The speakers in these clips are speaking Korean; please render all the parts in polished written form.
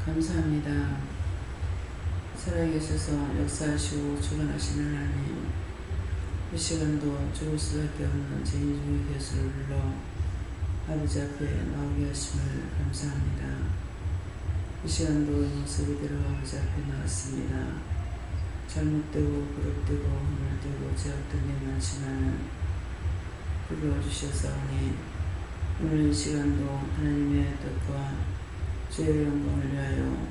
감사합니다. 살아계셔서 역사하시고 주관하시는 하나님, 이 시간도 죽을 수밖에 없는 죄인 중의 교수를 불러 아버지 앞에 나오게 하심을 감사합니다. 이 시간도 용서비대로 아버지 앞에 나왔습니다. 잘못되고 그릇되고 허물되고 죄악된 게 많지만 불러주셨사오니 오늘 이 시간도 하나님의 뜻과 주의 영광을 위하여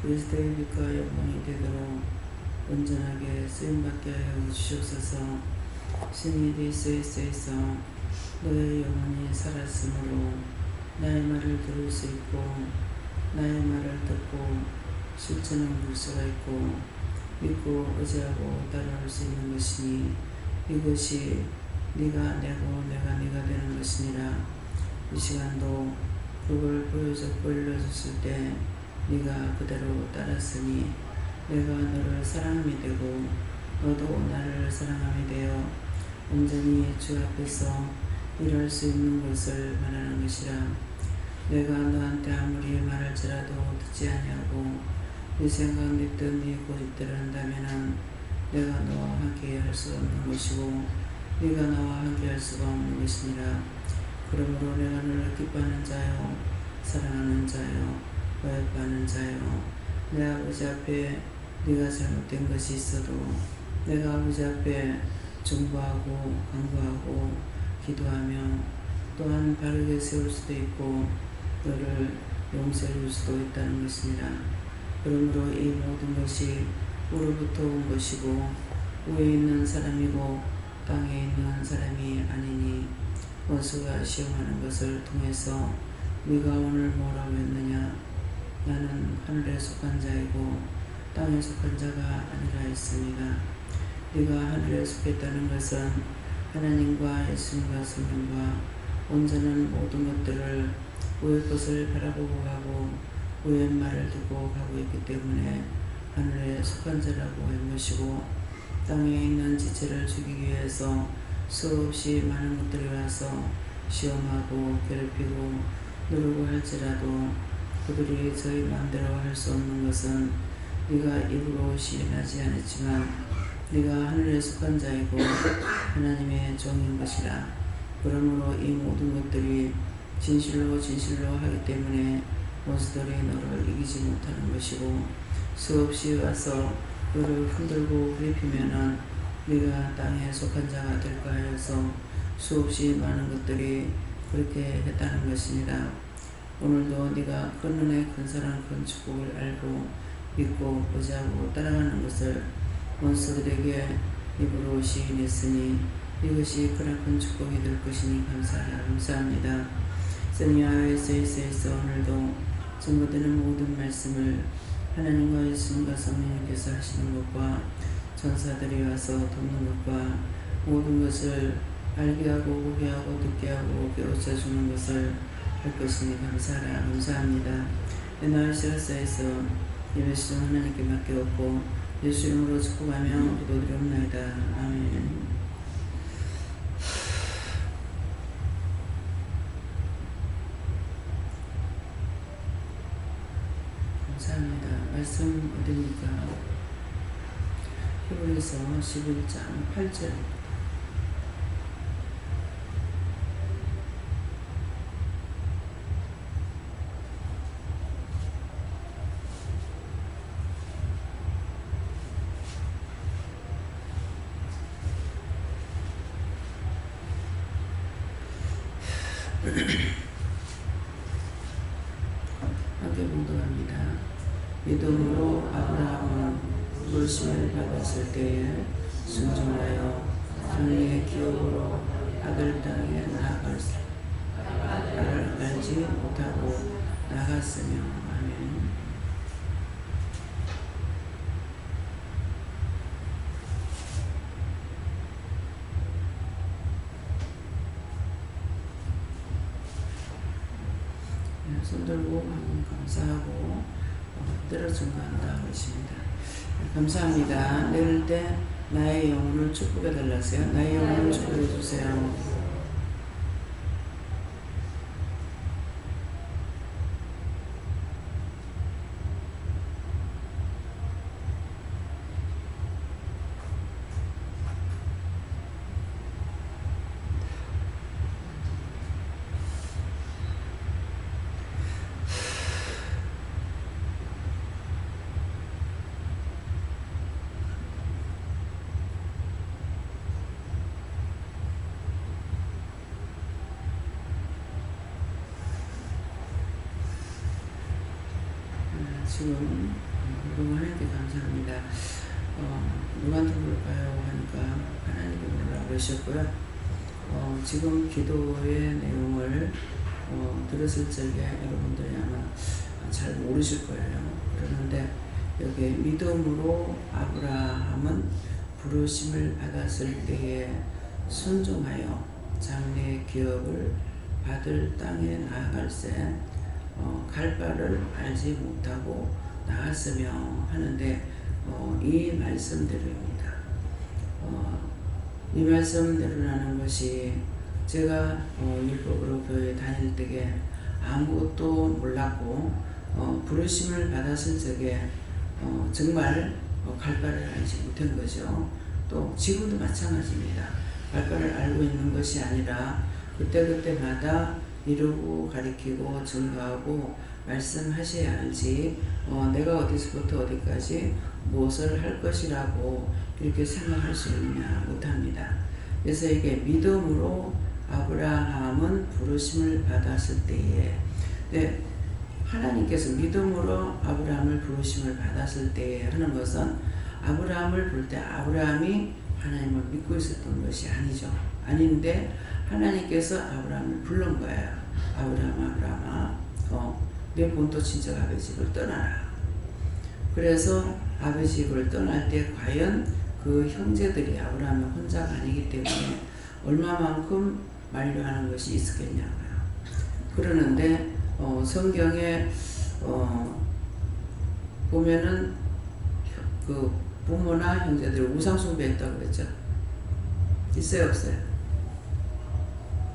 그리스도의 빛과 영광이 되도록 온전하게 쓰임받게 하여 주시옵소서. 신이 되소서 너의 영혼이 살았으므로 나의 말을 들을 수 있고 나의 말을 듣고 실천을 볼 수가 있고 믿고 의지하고 따라올 수 있는 것이니 이것이 네가 내고 내가 네가 되는 것이니라. 이 시간도 그걸 보여줬을 때 네가 그대로 따랐으니 내가 너를 사랑함이 되고 너도 나를 사랑함이 되어 온전히 주 앞에서 일할 수 있는 것을 말하는 것이라. 내가 너한테 아무리 말할지라도 듣지 아니하고 네 생각 네 뜻 네 고집대로 한다면은 내가 너와 함께 할 수 없는 것이고 네가 나와 함께 할 수가 없는 것이니라. 그러므로 내가 너를 기뻐하는 자요 사랑하는 자요 고역하는 자요, 내 아버지 앞에 네가 잘못된 것이 있어도 내가 아버지 앞에 중보하고 간구하고 기도하며 또한 바르게 세울 수도 있고 너를 용서해 줄 수도 있다는 것이니라. 그러므로 이 모든 것이 우로부터 온 것이고 위에 있는 사람이고 땅에 있는 사람이 아니니 원수가 시험하는 것을 통해서 네가 오늘 뭐라고 했느냐. 나는 하늘에 속한 자이고 땅에 속한 자가 아니라 했습니다. 네가 하늘에 속했다는 것은 하나님과 예수님과 성령과 온전한 모든 것들을 위의 것을 바라보고 가고 위의 말을 듣고 가고 있기 때문에 하늘에 속한 자라고 한 것이고 땅에 있는 지체를 죽이기 위해서 수없이 많은 것들이 와서 시험하고 괴롭히고 누르고 할지라도 그들이 저희 마음대로 할 수 없는 것은 네가 입으로 시인하지 않았지만 네가 하늘에 속한 자이고 하나님의 종인 것이라. 그러므로 이 모든 것들이 진실로 하기 때문에 원수들이 너를 이기지 못하는 것이고 수없이 와서 너를 흔들고 괴롭히면은 네가 땅에 속한 자가 될까 하여서 수없이 많은 것들이 그렇게 했다는 것이니라. 오늘도 네가 큰 은혜 큰 사랑 큰 축복을 알고 믿고 의지하고 따라가는 것을 원수들에게 입으로 시인했으니 이것이 그런 축복이 될 것이니 감사합니다. 세미야에서 오늘도 증거되는 모든 말씀을 하나님과 예수님과 성령님께서 하시는 것과 전사들이 와서 돕는 것과 모든 것을 알게 하고 보게 하고 듣게 하고 깨우쳐 주는 것을 할 것이니 감사합니다. 나이스라사에서 예배시종 하나님께 맡겨놓고 예수 이름으로 축복하며 기도드리옵나이다. 아멘. 감사합니다. 말씀 어디입니까? 히브리서 11장 8절. 함께 봉독합니다. 믿음으로 아브라함은 물심을 받았을 때에 순종하여 장래의 기업으로 아들 땅에 나아갈 알지 못하고 나갔으며. 아멘. 손 들고 한번 감사하고 엎드려 증거한다 하십니다. 감사합니다. 내릴 때 나의 영혼을 축복해 달라세요. 나의 영혼을 축복해 주세요. 지금 너무 하나님께 감사합니다. 누구한테 물을까요? 하니까 하나님께 물으라고 그러셨고요. 지금 기도의 내용을 들었을 적에 여러분들이 아마 잘 모르실 거예요. 그러는데 여기 믿음으로 아브라함은 부르심을 받았을 때에 순종하여 장래의 기업을 받을 땅에 나아갈새 갈 바를 알지 못하고 나갔으며 하는데 이 말씀대로입니다. 이 말씀대로라는 것이 제가 율법으로 교회 다닐 때에 아무것도 몰랐고 부르심을 받았을 적에 정말 갈 바를 알지 못한 거죠. 또 지금도 마찬가지입니다. 갈 바를 알고 있는 것이 아니라 그때그때마다 이루고 가리키고 증거하고 말씀하셔야 알지 내가 어디서부터 어디까지 무엇을 할 것이라고 이렇게 생각할 수 있느냐 못합니다. 그래서 이게 믿음으로 아브라함은 부르심을 받았을 때에 하나님께서 믿음으로 아브라함을 부르심을 받았을 때에 하는 것은 아브라함을 볼 때 아브라함이 하나님을 믿고 있었던 것이 아니죠. 아닌데 하나님께서 아브라함을 부른 거예요. 아브라함아 내 본토 친척 아버지 집을 떠나라. 그래서 아버지 집을 떠날 때 과연 그 형제들이 아브라함이 혼자가 아니기 때문에 얼마만큼 만류하는 것이 있었겠냐고요. 그러는데 성경에 보면은 그 부모나 형제들이 우상숭배했다고 그랬죠. 있어요, 없어요?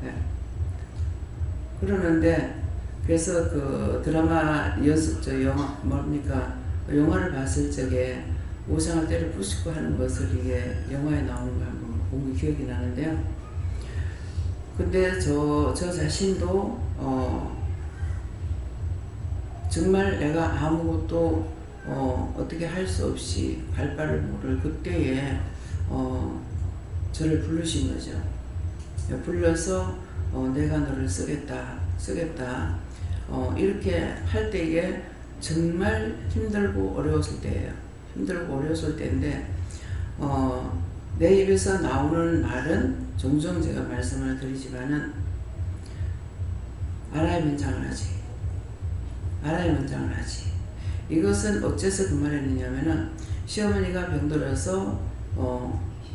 네. 그러는데 그래서 그 드라마 영화를 봤을 적에 우상을 때려 부수고 하는 것을 이게 영화에 나오는 거 한번 본 기억이 나는데요. 근데 저 자신도 정말 내가 아무것도 어떻게 할 수 없이 갈 바를 모를 그때에 저를 부르신 거죠. 불러서 내가 너를 쓰겠다 이렇게 할 때에 정말 힘들고 어려웠을 때예요. 힘들고 어려웠을 때인데 내 입에서 나오는 말은 종종 제가 말씀을 드리지만은 알아야면 장을 하지. 알아야면 장을 하지. 이것은 어째서 그 말을 했느냐면은 시어머니가 병들어서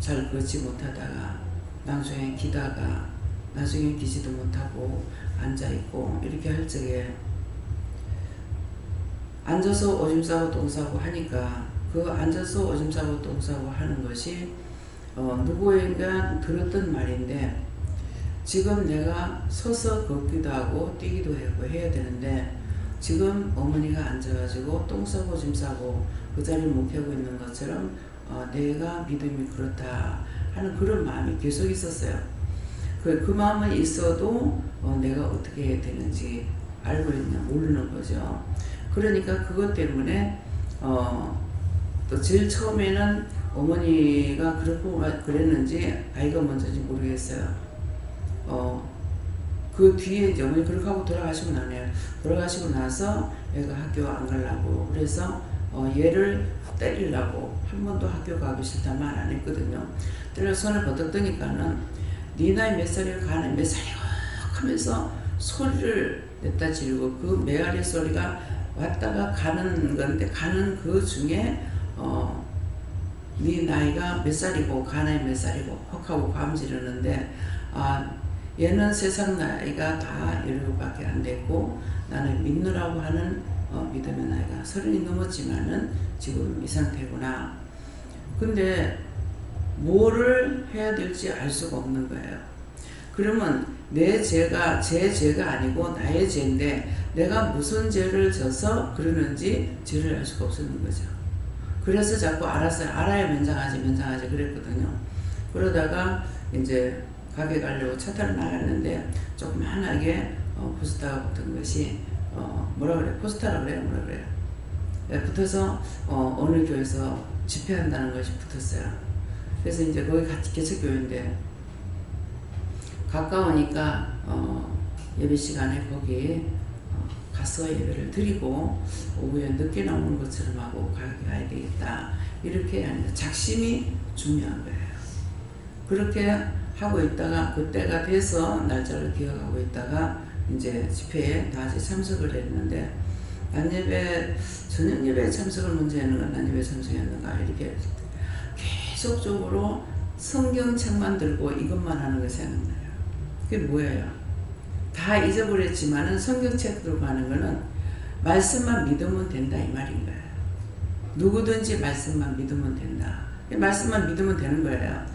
잘 걷지 못하다가 나중에 기다가 나중에 기지도 못하고 앉아있고 이렇게 할 적에 앉아서 오줌 싸고 똥 싸고 하니까 그 앉아서 오줌 싸고 똥 싸고 하는 것이 누구에게 들었던 말인데 지금 내가 서서 걷기도 하고 뛰기도 하고 해야 되는데 지금 어머니가 앉아가지고 똥 싸고 오줌 싸고 그 자리를 묵혀고 있는 것처럼 내가 믿음이 그렇다 하는 그런 마음이 계속 있었어요. 그 마음은 있어도 내가 어떻게 해야 되는지 알고 있냐 모르는 거죠. 그러니까 그것 때문에 또 제일 처음에는 어머니가 그렇고 그랬는지 아이가 먼저인지 모르겠어요. 그 뒤에 이제 어머니 그렇게 하고 돌아가시고 나네요. 돌아가시고 나서 애가 학교 안 가려고 그래서 얘를 때리려고 한 번도 학교 가기 싫다 말 안 했거든요. 때려서 손을 버덕 뜨니까는 네 나이 몇 살이고 가는 몇 살이고 하면서 소리를 냈다 지르고 그 메아리 소리가 왔다가 가는 건데 가는 그 중에 네 나이가 몇 살이고 가나이 몇 살이고 혹 하고 감 지르는데 얘는 세상 나이가 다 17밖에 안 됐고 나는 믿느라고 하는 믿음의 나이가 30이 넘었지만은 지금 이 상태구나. 근데 뭐를 해야 될지 알 수가 없는 거예요. 그러면 내 죄가 제 죄가 아니고 나의 죄인데 내가 무슨 죄를 져서 그러는지 죄를 알 수가 없었는 거죠. 그래서 자꾸 알아야 면장하지 그랬거든요. 그러다가 이제 가게 가려고 차 타러 나갔는데 조그만하게 포스터가 붙은 것이 뭐라 그래? 포스터라 그래요? 뭐라 그래요? 붙어서 어느 교회에서 집회한다는 것이 붙었어요. 그래서 이제 거기 같이 개척교회인데 가까우니까 예배 시간에 거기 가서 예배를 드리고 오후에 늦게 나오는 것처럼 하고 가야 되겠다. 이렇게 하니까 작심이 중요한 거예요. 그렇게 하고 있다가 그때가 돼서 날짜를 기억하고 있다가 이제 집회에 다시 참석을 했는데 낮예배, 저녁 예배에 참석을 먼저 했는가 낮예배에 참석했는가 이렇게 계속적으로 성경책만 들고 이것만 하는 게 생각나요. 그게 뭐예요? 다 잊어버렸지만은 성경책 들고 하는 거는 말씀만 믿으면 된다 이 말인 거예요. 누구든지 말씀만 믿으면 된다. 말씀만 믿으면 되는 거예요.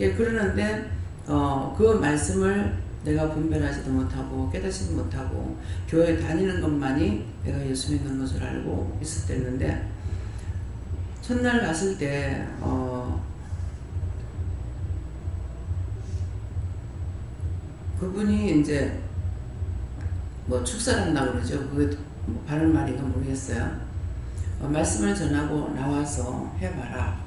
예, 그러는데 그 말씀을 내가 분별하지도 못하고 깨닫지도 못하고 교회 다니는 것만이 내가 예수 믿는 것을 알고 있었댔는데 첫날 갔을 때 그분이 이제 뭐 축사를 한다고 그러죠. 그게 뭐 바른 말인가 모르겠어요. 말씀을 전하고 나와서 해봐라.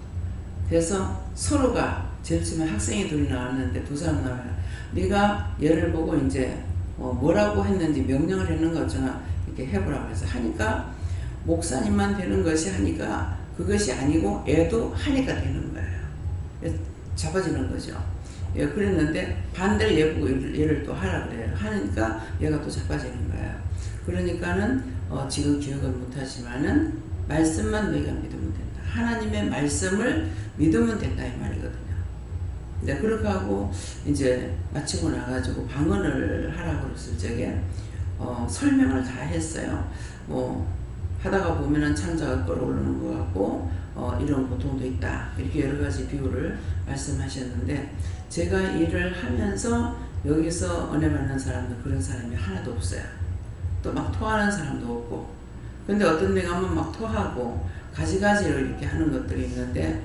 그래서 서로가 제일 처음에 학생이 둘이 나왔는데 두 사람 나와요. 네가 얘를 보고 이제 뭐라고 했는지 명령을 했는가 어쩌나 이렇게 해보라고 해서 하니까 목사님만 되는 것이 하니까 그것이 아니고 애도 하니까 되는 거예요. 잡아지는 거죠. 예, 그랬는데 반대로 얘 보고 얘를 또 하라 그래요. 하니까 얘가 또 자빠지는 거예요. 그러니까는 지금 기억을 못하지만은 말씀만 너희가 믿으면 된다. 하나님의 말씀을 믿으면 된다 이 말이거든요. 네, 그렇게 하고 이제 마치고 나가지고 방언을 하라고 그랬을 적에 설명을 다 했어요. 뭐 하다가 보면은 창자가 끌어오르는 것 같고 이런 고통도 있다. 이렇게 여러 가지 비유를 말씀하셨는데 제가 일을 하면서 여기서 은혜 받는 사람들 그런 사람이 하나도 없어요. 또 막 토하는 사람도 없고. 근데 어떤 데 가면 막 토하고 가지가지로 이렇게 하는 것들이 있는데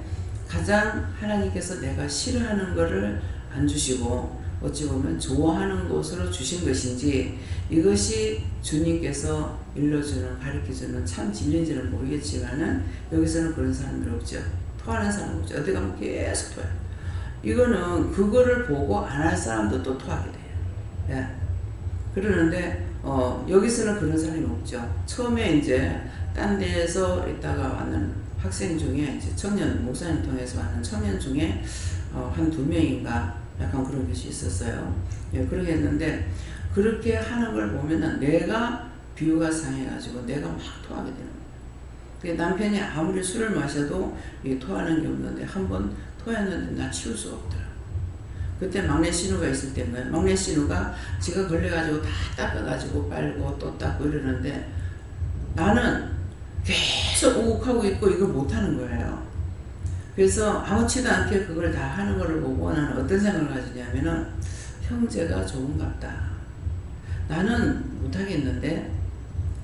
가장 하나님께서 내가 싫어하는 거를 안 주시고 어찌 보면 좋아하는 것으로 주신 것인지 이것이 주님께서 일러주는 가르쳐주는 참 진리인지는 모르겠지만은 여기서는 그런 사람들 없죠. 토하는 사람 없죠. 어디 가면 계속 토해요. 이거는 그거를 보고 안 할 사람도 또 토하게 돼요. 예. 그러는데 여기서는 그런 사람이 없죠. 처음에 이제 딴 데에서 있다가 왔는 학생 중에 이제 청년 목사님 통해서 왔는 청년 중에 한 2명인가 약간 그런 것이 있었어요. 예, 그렇게 했는데 그렇게 하는 걸 보면은 내가 비유가 상해가지고 내가 막 토하게 되는 거예요. 남편이 아무리 술을 마셔도 토하는 게 없는데 한번 토했는데 나 치울 수가 없더라. 그때 막내 신우가 있을 때는 막내 신우가 지가 걸려가지고 다 닦아가지고 빨고 또 닦고 이러는데 나는 계속 우욱하고 있고 이걸 못하는 거예요. 그래서 아무렇지도 않게 그걸 다 하는 거를 보고 나는 어떤 생각을 가지냐면은 형제가 좋은갑다. 나는 못하겠는데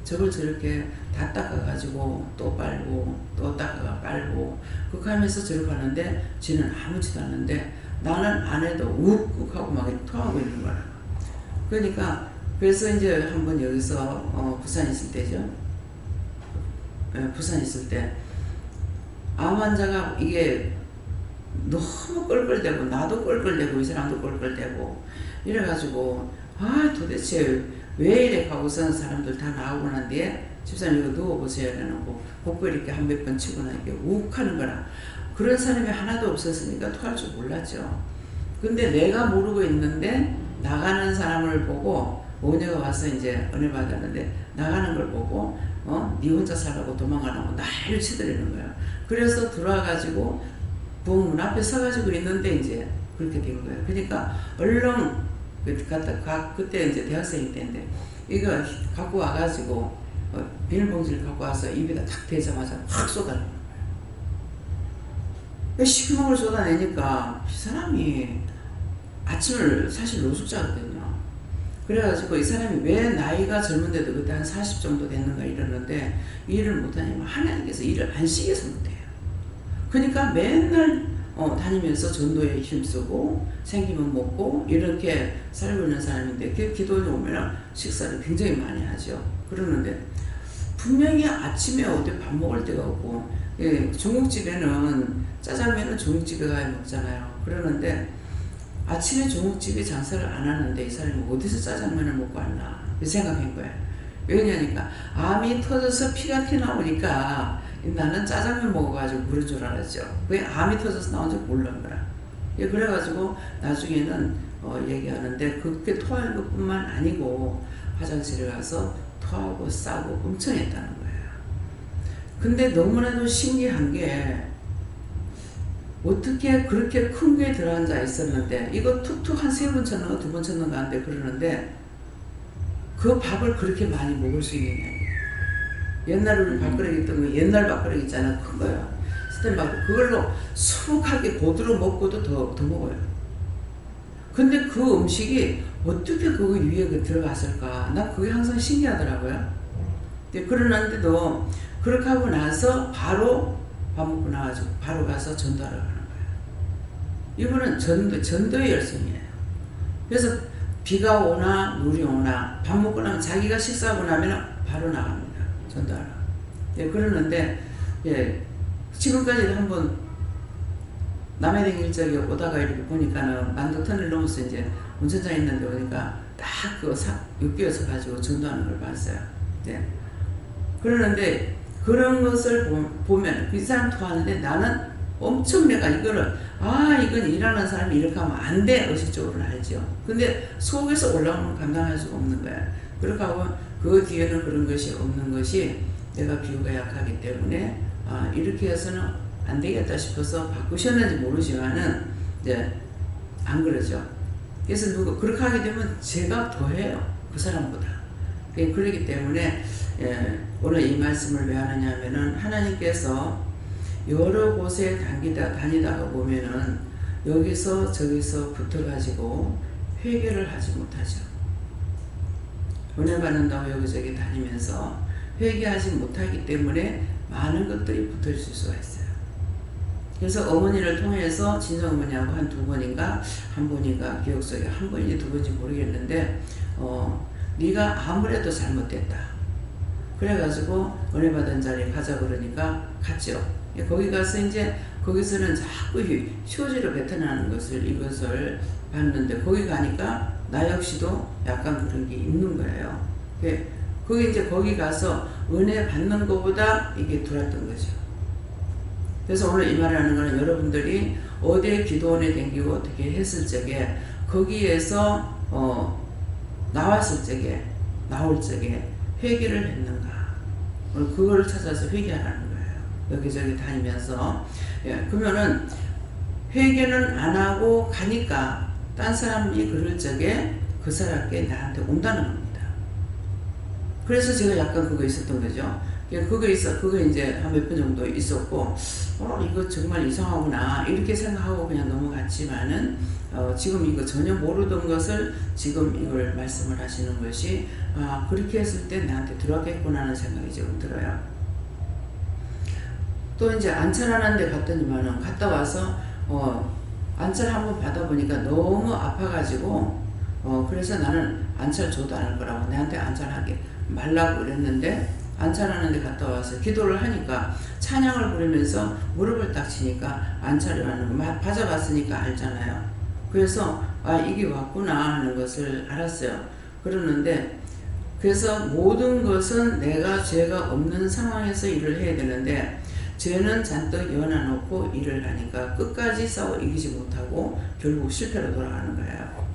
저걸 저렇게 다 닦아가지고 또 빨고 또 닦아가 빨고 그렇게 하면서 저렇게 하는데 쟤는 아무렇지도 않은데 나는 안 해도 욱욱하고 막 토하고 있는 거야. 그러니까 그래서 이제 한번 여기서 부산 있을 때죠. 부산 있을 때 암 환자가 이게 너무 껄껄대고 나도 껄껄대고 이 사람도 껄껄대고 이래가지고 도대체 왜 이래 하고서는 사람들 다 나오고 난 뒤에 집사님 이거 누워보세요 이러고 복부 이렇게 한 몇 번 치고 나니까 욱 하는 거라. 그런 사람이 하나도 없었으니까 토할 줄 몰랐죠. 근데 내가 모르고 있는데 나가는 사람을 보고 모녀가 와서 이제 은혜 받았는데 나가는 걸 보고 니 혼자 살라고 도망가라고 난리를 치더라는 거예요. 그래서 들어와가지고 부엌문 앞에 서가지고 있는데 이제 그렇게 된 거예요. 그러니까 얼른 그때 이제 대학생일 때인데 이거 갖고 와가지고 비닐봉지를 갖고 와서 입에다 탁 대자마자 확 쏟아내는 거예요. 시커먼 걸 쏟아내니까 이 사람이 아침을 사실 노숙자거든요. 그래가지고 이 사람이 왜 나이가 젊은데도 그때 한 40 정도 됐는가 이러는데 일을 못하냐면 하나님께서 일을 안 시켜서 못해요. 그러니까 맨날 다니면서 전도에 힘쓰고 생기면 먹고 이렇게 살고 있는 사람인데 기도에 오면 식사를 굉장히 많이 하죠. 그러는데 분명히 아침에 어디 밥 먹을 데가 없고 중국집에는 짜장면은 중국집에 가야 먹잖아요. 그러는데 아침에 중국집이 장사를 안 하는데 이 사람이 어디서 짜장면을 먹고 왔나 생각한 거예요. 왜냐니까 암이 터져서 피가 튀어나오니까 나는 짜장면 먹어가지고 그런 줄 알았죠. 왜 암이 터져서 나온 줄 모르는 거라. 예, 그래가지고 나중에는 얘기하는데 그렇게 토할 것뿐만 아니고 화장실에 가서 토하고 싸고 엄청 했다는 거예요. 근데 너무나도 신기한 게 어떻게 그렇게 큰 게 들어앉아 있었는데 이거 툭툭 한 3번 쳤는가 2번 쳤는가 하는데 그러는데 그 밥을 그렇게 많이 먹을 수 있느냐. 옛날에 우리 밥그릇 있던 거 옛날 밥그릇 있잖아. 큰 거야. 스탠바그 그걸로 수북하게 고두로 먹고도 더 먹어요. 근데 그 음식이 어떻게 그 위에 들어갔을까? 난 그게 항상 신기하더라고요. 그러는데도 그렇게 하고 나서 바로 밥 먹고 나가지고 바로 가서 전도하러 가는 거예요. 이분은 전도의 열심이에요. 그래서 비가 오나 물이 오나 밥 먹고 나면 자기가 식사하고 나면 바로 나갑니다. 전도하러. 예, 그러는데 예, 지금까지도 한번 남해 댕길 적에 오다가 이렇게 보니까는 만도 터널 넘어서 이제 운전장 있는데 오니까 딱 그거 육교에서 가지고 전도하는 걸 봤어요. 네. 그러는데 그런 것을 보면 그 사람 토하는데 나는 엄청 내가 이거를 이건 일하는 사람이 이렇게 하면 안 돼 의식적으로는 알죠. 근데 속에서 올라오는 건 감당할 수가 없는 거야. 그렇게 하고 그 뒤에는 그런 것이 없는 것이 내가 비유가 약하기 때문에 이렇게 해서는 안 되겠다 싶어서 바꾸셨는지 모르지만은 이제 안 그러죠. 그래서 그렇게 하게 되면 제가 더해요. 그 사람보다. 그렇기 때문에 오늘 이 말씀을 왜 하느냐 하면은 하나님께서 여러 곳에 다니다가 보면은 여기서 저기서 붙어가지고 회개를 하지 못하죠. 은혜 받는다고 여기저기 다니면서 회개하지 못하기 때문에 많은 것들이 붙어 있을 수가 있어요. 그래서 어머니를 통해서 친정어머니하고 한 2번인가 한 번인가 기억 속에 한 번인지 2번인지 모르겠는데 네가 아무래도 잘못됐다. 그래가지고 은혜 받은 자리에 가자 그러니까 갔죠. 거기 가서 이제 거기서는 자꾸 휴지로 뱉어나는 이것을 봤는데 거기 가니까 나 역시도 약간 그런 게 있는 거예요. 거기 가서 은혜 받는 것보다 이게 들어왔던 거죠. 그래서 오늘 이 말하는 거는 여러분들이 어디에 기도원에 댕기고 어떻게 했을 적에 거기에서 나올 적에 회개를 했는가. 그거를 찾아서 회개하라는 거예요. 여기저기 다니면서. 그러면은 회개는 안 하고 가니까 딴 사람이 그럴 적에 그 사람께 나한테 온다는 겁니다. 그래서 제가 약간 그거 있었던 거죠. 그거 이제 한 몇 번 정도 있었고, 이거 정말 이상하구나. 이렇게 생각하고 그냥 넘어갔지만은, 지금 이거 전혀 모르던 것을 지금 이걸 말씀을 하시는 것이, 그렇게 했을 때 나한테 들어왔겠구나 하는 생각이 지금 들어요. 또 이제 안찰하는 데 갔더니만은, 갔다 와서, 안찰 한번 받아보니까 너무 아파가지고, 그래서 나는 안찰 줘도 안 할 거라고, 내한테 안찰하게 말라고 그랬는데, 안찰하는 데 갔다 와서 기도를 하니까 찬양을 부르면서 무릎을 딱 치니까 안찰이 왔는 거 받아봤으니까 알잖아요. 그래서 이게 왔구나 하는 것을 알았어요. 그러는데 그래서 모든 것은 내가 죄가 없는 상황에서 일을 해야 되는데 죄는 잔뜩 연어놓고 일을 하니까 끝까지 싸워 이기지 못하고 결국 실패로 돌아가는 거예요.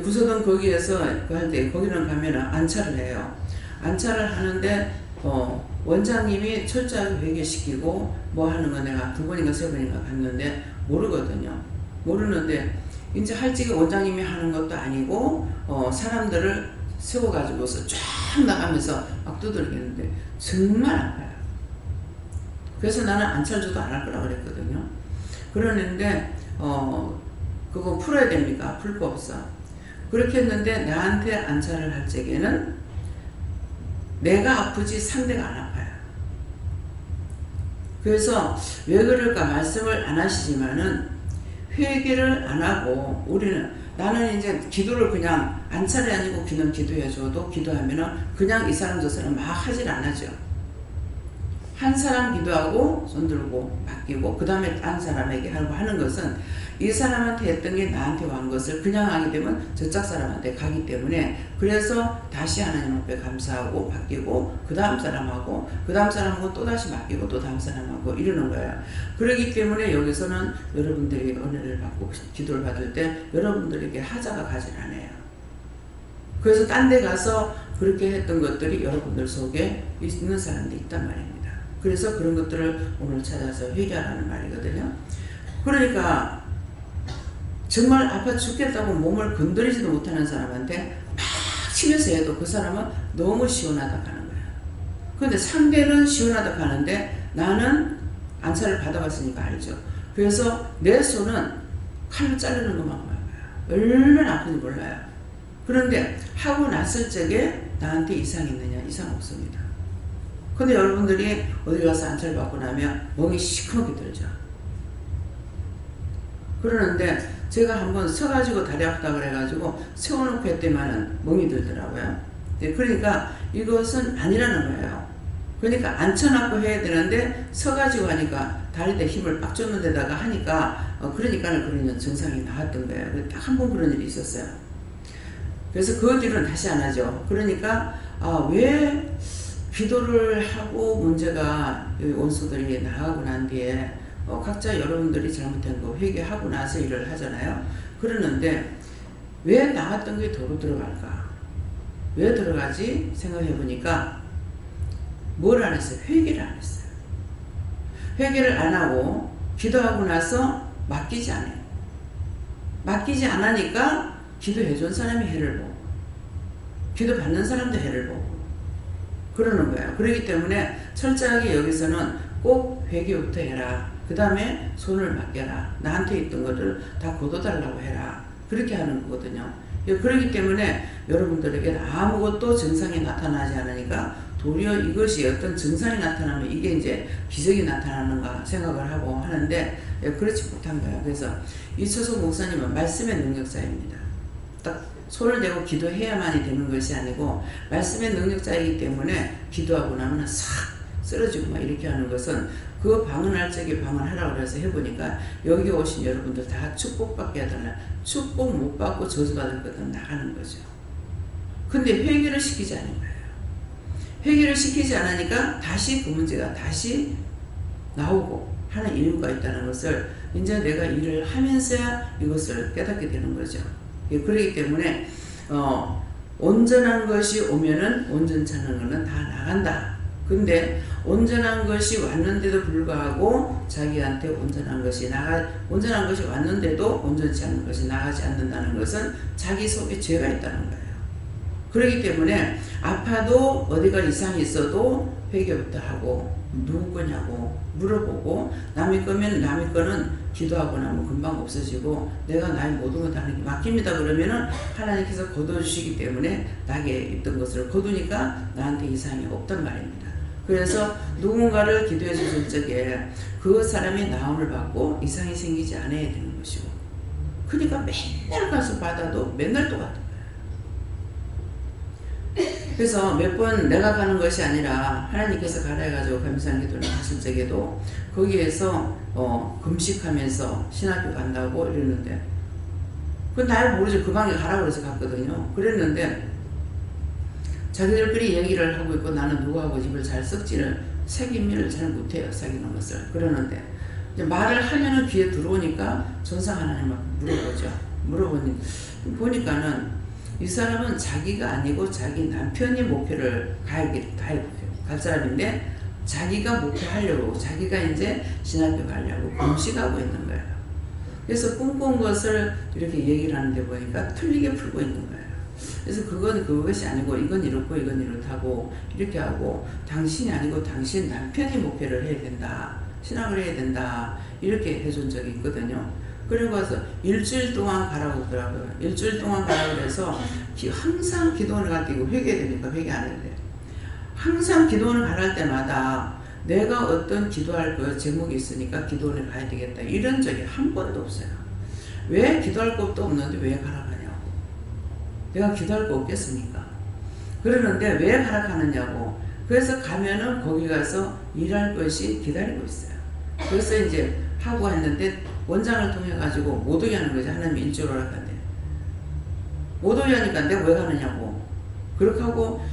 구서동 거기에서 할 때 거기는 가면 안찰을 해요. 안찰을 하는데 원장님이 철저하게 회개시키고 뭐 하는 거 내가 2번인가 3번인가 갔는데 모르거든요. 모르는데 이제 할 적에 원장님이 하는 것도 아니고 사람들을 세워가지고서 쫙 나가면서 막 두들기는데 정말 아파요. 그래서 나는 안찰조도 안 할 거라고 그랬거든요. 그러는데 그거 풀어야 됩니까? 풀 거 없어. 그렇게 했는데 나한테 안찰을 할 적에는 내가 아프지 상대가 안 아파요. 그래서 왜 그럴까 말씀을 안 하시지만은 회개를 안 하고 나는 이제 기도를 그냥 안찰이 아니고 그냥 기도해줘도 기도하면은 그냥 이 사람 저 사람 막 하질 않아죠. 한 사람 기도하고 손들고 맡기고 그 다음에 딴 사람에게 하고 하는 것은 이 사람한테 했던 게 나한테 온 것을 그냥 하게 되면 저쪽 사람한테 가기 때문에 그래서 다시 하나님 앞에 감사하고 맡기고 그 다음 사람하고 그 다음 사람하고 또 다시 맡기고 또 다음 사람하고 이러는 거예요. 그렇기 때문에 여기서는 여러분들이 은혜를 받고 기도를 받을 때 여러분들에게 하자가 가지 않아요. 그래서 딴 데 가서 그렇게 했던 것들이 여러분들 속에 있는 사람들이 있단 말입니다. 그래서 그런 것들을 오늘 찾아서 회개하라는 말이거든요. 그러니까 정말 아파 죽겠다고 몸을 건드리지도 못하는 사람한테 막 치면서 해도 그 사람은 너무 시원하다 하는 거야. 그런데 상대는 시원하다 하는데 나는 안사를 받아봤으니까 알죠. 그래서 내 손은 칼로 자르는 것만 보는 거야. 얼마나 아픈지 몰라요. 그런데 하고 났을 적에 나한테 이상 있느냐? 이상 없습니다. 근데 여러분들이 어디 가서 안사를 받고 나면 멍이 시커멓게 들죠. 그러는데 제가 한번 서가지고 다리 아프다 그래가지고 세워놓고 했더니만은 멍이 들더라고요. 그러니까 이것은 아니라는 거예요. 그러니까 앉혀놓고 해야 되는데 서가지고 하니까 다리에 힘을 빡 줬는 데다가 하니까 그러니까 그런 증상이 나왔던 거예요. 딱 한 번 그런 일이 있었어요. 그래서 그 뒤로는 다시 안 하죠. 그러니까 왜 기도를 하고 문제가 원수들이 나가고 난 뒤에 각자 여러분들이 잘못한 거 회개하고 나서 일을 하잖아요. 그러는데 왜 나갔던 게 도로 들어갈까? 왜 들어가지? 생각해 보니까 뭘 안 했어요? 회개를 안 했어요. 회개를 안 하고 기도하고 나서 맡기지 않아요. 맡기지 않으니까 기도해 준 사람이 해를 보고 기도 받는 사람도 해를 보고 그러는 거예요. 그렇기 때문에 철저하게 여기서는 꼭 회개부터 해라. 그 다음에 손을 맡겨라. 나한테 있던 것을 다 거둬달라고 해라. 그렇게 하는 거거든요. 그렇기 때문에 여러분들에게 아무것도 증상이 나타나지 않으니까 도리어 이것이 어떤 증상이 나타나면 이게 이제 기적이 나타나는가 생각을 하고 하는데 그렇지 못한 거예요. 그래서 이초석 목사님은 말씀의 능력자입니다. 딱 손을 대고 기도해야만이 되는 것이 아니고 말씀의 능력자이기 때문에 기도하고 나면 싹 쓰러지고 막 이렇게 하는 것은 그 방언할 적에 방언하라고 해서 해보니까 여기 오신 여러분들 다 축복받게 해달라. 축복 못 받고 저주받을 거든 나가는 거죠. 근데 회개를 시키지 않은 거예요. 회개를 시키지 않으니까 다시 그 문제가 다시 나오고 하는 이유가 있다는 것을 이제 내가 일을 하면서야 이것을 깨닫게 되는 거죠. 그렇기 때문에 온전한 것이 오면은 온전치 않은 것은 다 나간다. 근데 온전한 것이 왔는데도 불구하고 자기한테 온전한 것이 왔는데도 온전치 않은 것이 나가지 않는다는 것은 자기 속에 죄가 있다는 거예요. 그렇기 때문에 아파도 어디가 이상이 있어도 회개부터 하고 누구 거냐고 물어보고 남의 거면 남의 거는 기도하고 나면 금방 없어지고 내가 나의 모든 것 다 맡깁니다 그러면은 하나님께서 거둬주시기 때문에 나에게 있던 것을 거두니까 나한테 이상이 없단 말입니다. 그래서 누군가를 기도해 주실 적에 그 사람이 나음을 받고 이상이 생기지 않아야 되는 것이고 그러니까 맨날 가서 받아도 맨날 똑같은 그래서 몇 번 내가 가는 것이 아니라 하나님께서 가라 해가지고 감사한 기도를 하실 적에도 거기에서 금식하면서 신학교 간다고 이랬는데 그건 날 모르죠. 그 방에 가라고 그래서 갔거든요. 그랬는데 자기들끼리 얘기를 하고 있고 나는 누구하고 입을 잘 썩지를 새김일을 잘 못해요. 사귀는 것을. 그러는데 이제 말을 하면은 귀에 들어오니까 전상 하나님을 물어보죠. 보니까는 이 사람은 자기가 아니고 자기 남편이 목표를 갈 사람인데 자기가 목표하려고 자기가 이제 신학교 가려고 금식하고 있는 거예요. 그래서 꿈꾼 것을 이렇게 얘기를 하는데 보니까 틀리게 풀고 있는 거예요. 그래서 그건 그것이 아니고 이건 이렇고 이건 이렇다고 이렇게 하고 당신이 아니고 당신 남편이 목표를 해야 된다. 신학을 해야 된다. 이렇게 해준 적이 있거든요. 그리고 와서 일주일 동안 가라고 하더라고요. 일주일 동안 가라고 해서 항상 기도원을 갈 때 이거 회개되니까 회개 안 해도 돼. 항상 기도원을 가랄 때마다 내가 어떤 기도할 거 제목이 있으니까 기도원에 가야 되겠다. 이런 적이 한 번도 없어요. 왜 기도할 것도 없는데 왜 가라 하냐고. 내가 기도할 거 없겠습니까? 그러는데 왜 가라 하느냐고. 그래서 가면은 거기 가서 일할 것이 기다리고 있어요. 그래서 이제 하고 했는데 원장을 통해 가지고 못 오게 하는 거죠. 하나님이 일주일 오락한데 못 오게 하니까 내가 왜 가느냐고. 그렇게 하고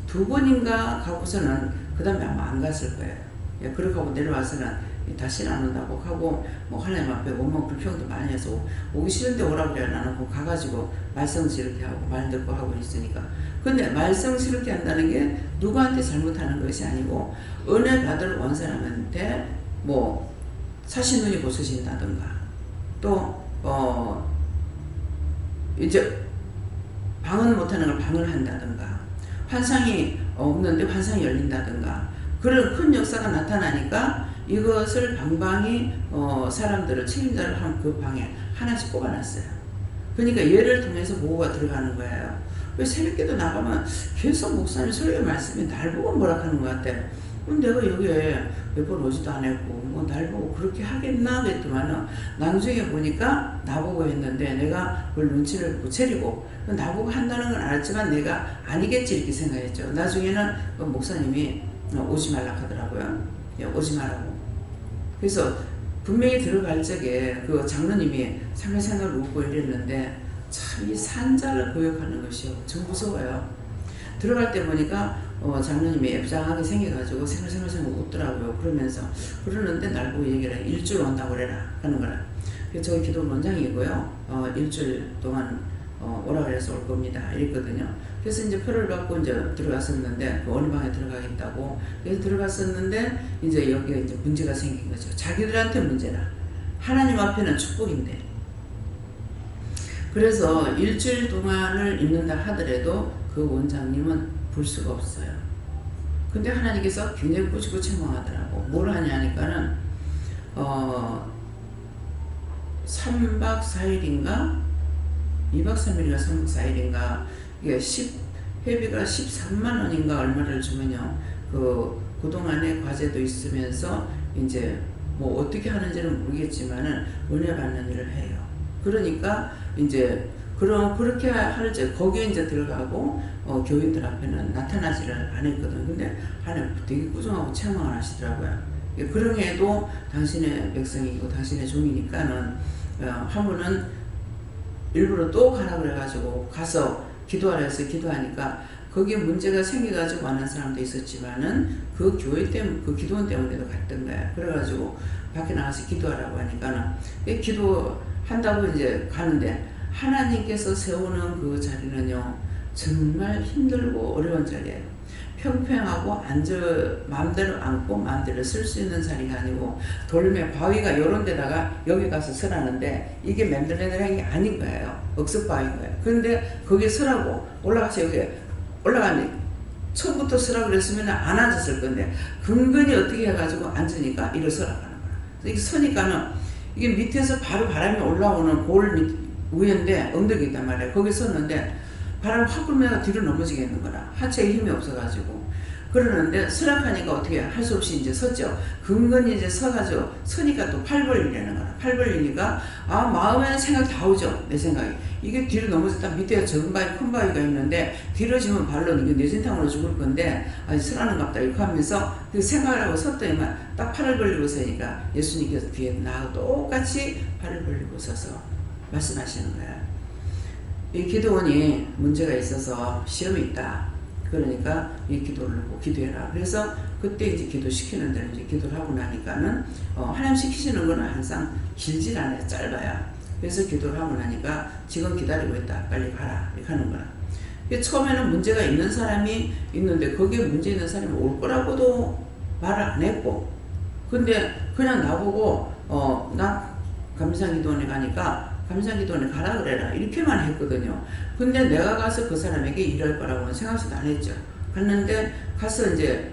두 번인가 가고서는 그 다음에 아마 안 갔을 거예요. 예, 그렇게 하고 내려와서는 다시는 안 온다고 하고 뭐 하나님 앞에 원망 불평도 많이 해서 오기 싫은데 오라고 그래. 나는 그 가가지고 말썽스럽게 하고 말 듣고 하고 있으니까. 근데 말썽스럽게 한다는 게 누구한테 잘못하는 것이 아니고 은혜 받을 원 사람한테 뭐 사신 눈이 부서진다든가 또 이제 방언 못하는 걸 방언한다든가 환상이 없는데 환상이 열린다든가 그런 큰 역사가 나타나니까 이것을 방방이 사람들을 책임자를 한 그 방에 하나씩 뽑아놨어요. 그러니까 얘를 통해서 보고가 들어가는 거예요. 왜 새벽기도 나가면 계속 목사님 설교 말씀이 날 보고 뭐라 하는 것 같아. 그럼 내가 여기에 몇 번 오지도 않았고 뭐 날 보고 그렇게 하겠나 그랬더만은 나중에 보니까 나보고 했는데 내가 그걸 눈치를 못 채리고 나보고 한다는 건 알았지만 내가 아니겠지 이렇게 생각했죠. 나중에는 목사님이 오지 말라 하더라고요. 오지 말라고. 그래서 분명히 들어갈 적에 그 장로님이 생각을 웃고 이랬는데 참 이 산자를 거역하는 것이요 좀 무서워요. 들어갈 때 보니까 장로님이 앱장하게 생겨가지고 생글생글 웃더라고요. 그러는데 날 보고 얘기를 해. 일주일 온다고 그래라 하는 거라. 그래서 저희 기도 원장이고요. 일주일 동안 오라 그래서 올 겁니다. 이랬거든요. 그래서 이제 표를 받고 이제 들어갔었는데 그 어느 방에 들어가겠다고 그래서 들어갔었는데 이제 여기가 이제 문제가 생긴 거죠. 자기들한테 문제라. 하나님 앞에는 축복인데. 그래서 일주일 동안을 있는다 하더라도 그 원장님은 볼 수가 없어요. 근데 하나님께서 굉장히 꾸짖고 책망하더라고. 뭘 하냐니까는 3박 4일인가 2박 3일인가 3박 4일인가 이게 회비가 13만 원인가 얼마를 주면요. 그동안에 과제도 있으면서 이제 뭐 어떻게 하는지는 모르겠지만은 은혜 받는 일을 해요. 그러니까 이제 그렇게 할 때 거기에 이제 들어가고 교인들 앞에는 나타나지를 않았거든. 근데 하나님 되게 꾸중하고 책망을 하시더라고요. 그런 해도 당신의 백성이고 당신의 종이니까는 하면은 일부러 또 가라 그래가지고 가서 기도하라 해서 기도하니까 거기에 문제가 생겨가지고 많은 사람도 있었지만은 그 교회 때문에 그 기도원 때문에도 갔던 거야. 그래가지고 밖에 나가서 기도하라고 하니까는 기도한다고 이제 가는데 하나님께서 세우는 그 자리는요 정말 힘들고 어려운 자리예요. 평평하고 마음대로 앉고 마음대로 쓸 수 있는 자리가 아니고 돌메 바위가 이런 데다가 여기 가서 서라는데 이게 맨들맨들한 게 아닌 거예요. 억석바위인 거예요. 그런데 거기 서라고 올라가서 여기 올라가니 처음부터 서라고 그랬으면 안 앉았을 건데 근근히 어떻게 해가지고 앉으니까 일어서라고 하는 거야. 이게 서니까는 이게 밑에서 바로 바람이 올라오는 골 위인데 엉덩이 있단 말이야. 거기 섰는데 바람 확 불면 뒤로 넘어지겠는 거라. 하체에 힘이 없어가지고. 그러는데 수락하니까 어떻게 할 수 없이 이제 섰죠. 근근히 이제 서가지고 서니까 또 팔 벌리려는 거라. 팔 벌리니까 마음에는 생각 다 오죠. 내 생각이. 이게 뒤로 넘어졌다 밑에 적은 바위 큰 바위가 있는데 뒤로 지면 발로 이게 뇌진탕으로 죽을 건데 서라는 갑다 이렇게 하면서 그 생각을 하고 섰더니만 딱 팔을 벌리고 서니까 예수님께서 뒤에 나하고 똑같이 팔을 벌리고 서서 말씀하시는 거야. 이 기도원이 문제가 있어서 시험이 있다. 그러니까 이 기도를 하고 기도해라. 그래서 그때 이제 기도시키는 대로 이제 기도를 하고 나니까는 하나님 시키시는 거는 항상 길질 않아요. 짧아요. 그래서 기도를 하고 나니까 지금 기다리고 있다. 빨리 가라. 이렇게 하는 거야. 처음에는 문제가 있는 사람이 있는데 거기에 문제 있는 사람이 올 거라고도 말을 안 했고 근데 그냥 나보고 나 감사기도원에 가니까 감사기도원에 가라 그래라 이렇게만 했거든요. 근데 내가 가서 그 사람에게 일할 거라고는 생각도 안 했죠. 갔는데 가서 이제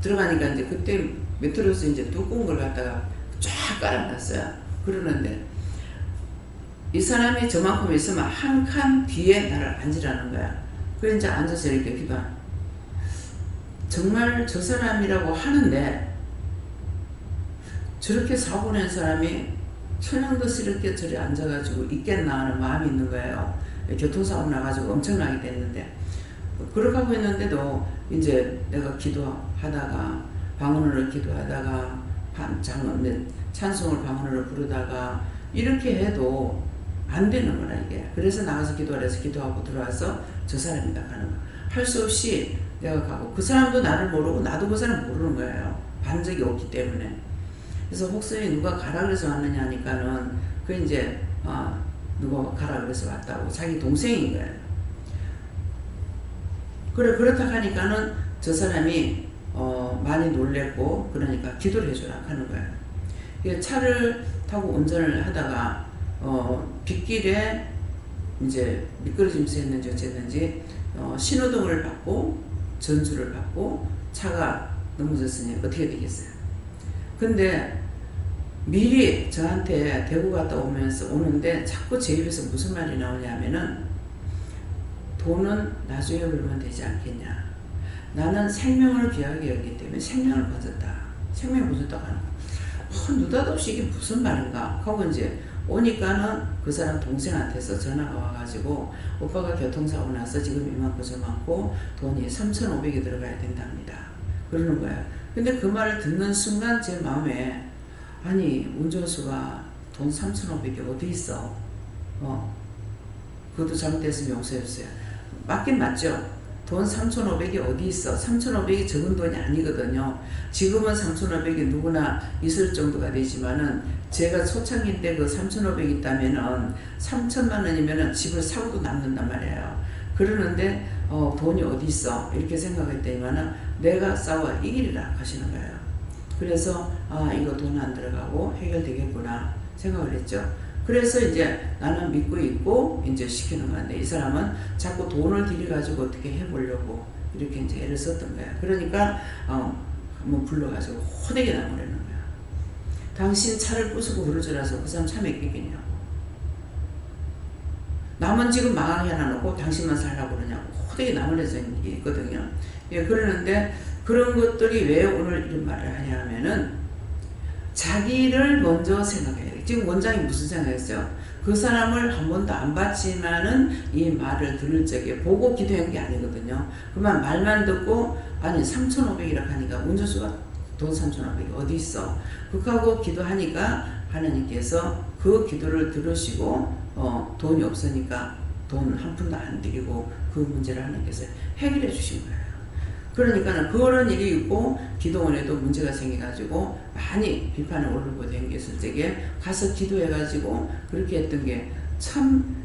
들어가니까 이제 그때 메트로스 이제 두꺼운 걸 갖다가 쫙 깔아놨어요. 그러는데 이 사람이 저만큼 있으면 한 칸 뒤에 나를 앉으라는 거야. 그래 이제 앉아서 이렇게 기도한. 정말 저 사람이라고 하는데 저렇게 사고 낸 사람이 천연도스럽게 저리 앉아가지고 있겠나 하는 마음이 있는 거예요. 교통사고 나가지고 엄청나게 됐는데 그렇게 하고 있는데도 이제 내가 기도하다가 방언으로 기도하다가 찬송을 방언으로 부르다가 이렇게 해도 안 되는 거라 이게. 그래서 나가서 기도하라 해서 기도하고 들어와서 저 사람이 다 가는 거야. 할 수 없이 내가 가고 그 사람도 나를 모르고 나도 그 사람 모르는 거예요. 반 적이 없기 때문에. 그래서 혹시 누가 가라 그래서 왔느냐 하니까는 그 이제 누가 가라 그래서 왔다고 자기 동생인 거예요. 그래 그렇다 하니까는 저 사람이 많이 놀랬고 그러니까 기도를 해주라 하는 거예요. 차를 타고 운전을 하다가 빗길에 이제 미끄러지면서 했는지 어쨌는지 신호등을 받고 전수를 받고 차가 넘어졌으니 어떻게 되겠어요. 근데 미리 저한테 대구 갔다 오는데 자꾸 제 입에서 무슨 말이 나오냐면은 돈은 나중에 벌면 되지 않겠냐. 나는 생명을 귀하게 여기기 때문에 생명을 건졌다. 생명을 건졌다고 하는 거야. 느닷없이 이게 무슨 말인가 하고 이제 오니까는 그 사람 동생한테서 전화가 와가지고 오빠가 교통사고 나서 지금 이만큼 저만큼 돈이 3,500이 들어가야 된답니다. 그러는 거야. 근데 그 말을 듣는 순간 제 마음에 아니 운전수가 돈 3,500이 어디 있어? 그것도 잘못됐으면 용서해주세요. 맞긴 맞죠. 돈 3,500이 어디 있어? 3,500이 적은 돈이 아니거든요. 지금은 3,500이 누구나 있을 정도가 되지만은 제가 초창기인데 그 3,500이 있다면은 3천만 원이면은 집을 사고도 남는단 말이에요. 그러는데 돈이 어디 있어? 이렇게 생각했더니만은 내가 싸워 이기리라 하시는 거예요. 그래서 이거 돈 안 들어가고 해결되겠구나 생각을 했죠. 그래서 이제 나는 믿고 있고 이제 시키는 건데 이 사람은 자꾸 돈을 들여가지고 어떻게 해보려고 이렇게 이제 애를 썼던 거야. 그러니까 한번 불러가지고 호되게 나무라는 거야. 당신 차를 부수고 그럴 줄 알아서 그 사람 차 맡기겠냐고. 남은 지금 망하게 해놔놓고 당신만 살라고 그러냐고 호되게 나무라져 있거든요. 예, 그러는데 그런 것들이 왜 오늘 이런 말을 하냐 하면은 자기를 먼저 생각해야 돼. 지금 원장이 무슨 생각했어요? 그 사람을 한 번도 안 봤지만은 이 말을 들을 적에 보고 기도한 게 아니거든요. 그만 말만 듣고 아니 3,500이라고 하니까 운전수가 돈 3,500이 어디 있어? 그하고 기도하니까 하나님께서 그 기도를 들으시고 돈이 없으니까 돈 한 푼도 안 드리고 그 문제를 하나님께서 해결해 주신 거예요. 그러니까는 그런 일이 있고 기도원에도 문제가 생겨가지고 많이 비판을 오르고 댕겼을 적에 가서 기도해가지고 그렇게 했던 게 참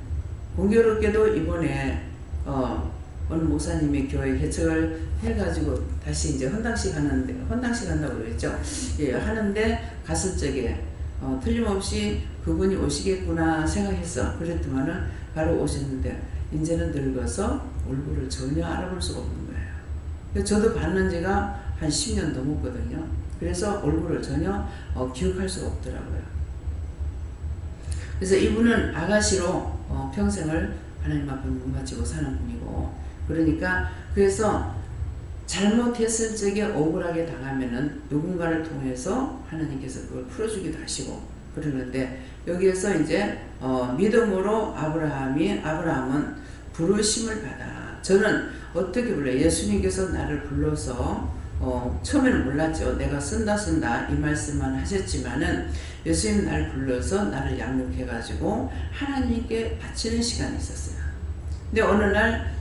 공교롭게도 이번에 어느 목사님의 교회 개척을 해가지고 다시 이제 헌당식 한다고 그랬죠. 예, 하는데 갔을 적에 틀림없이 그분이 오시겠구나 생각했어. 그랬더만은 바로 오셨는데 이제는 늙어서 얼굴을 전혀 알아볼 수가 없는 거예요. 저도 봤는 지가 한 10년 넘었거든요. 그래서 얼굴을 전혀 기억할 수가 없더라고요. 그래서 이분은 아가씨로 평생을 하나님 앞에 문바치고 사는 분이고, 그러니까 그래서 잘못했을 적에 억울하게 당하면은 누군가를 통해서 하나님께서 그걸 풀어주기도 하시고 그러는데, 여기에서 이제 믿음으로 아브라함은 부르심을 받아. 저는 어떻게 불러요? 예수님께서 나를 불러서 처음에는 몰랐죠. 내가 쓴다 이 말씀만 하셨지만은 예수님 나를 불러서 나를 양육해가지고 하나님께 바치는 시간이 있었어요. 근데 어느 날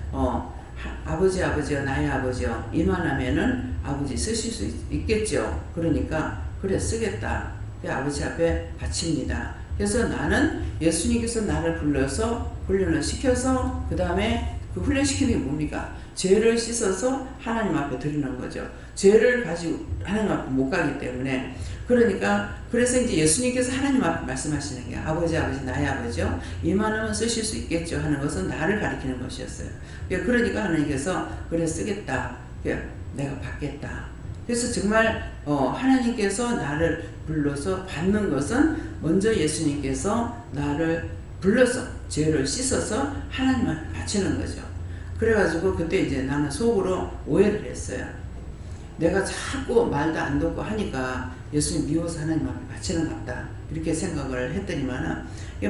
아버지여 나의 아버지여 이만하면은 아버지 쓰실 수 있겠죠. 그러니까 그래 쓰겠다. 아버지 앞에 바칩니다. 그래서 나는 예수님께서 나를 불러서 훈련을 시켜서 그 다음에 그 훈련시키는 게 뭡니까? 죄를 씻어서 하나님 앞에 드리는 거죠. 죄를 가지고 하나님 앞에 못 가기 때문에. 그러니까 그래서 이제 예수님께서 하나님 앞에 말씀하시는 게 아버지 나의 아버지요 이만하면 쓰실 수 있겠죠 하는 것은 나를 가리키는 것이었어요. 그러니까 하나님께서 그래 쓰겠다. 내가 받겠다. 그래서 정말 하나님께서 나를 불러서 받는 것은 먼저 예수님께서 나를 불러서 죄를 씻어서 하나님 앞에 바치는 거죠. 그래가지고 그때 이제 나는 속으로 오해를 했어요. 내가 자꾸 말도 안 듣고 하니까 예수님 미워서 하나님 앞에 바치는 것 같다. 이렇게 생각을 했더니만은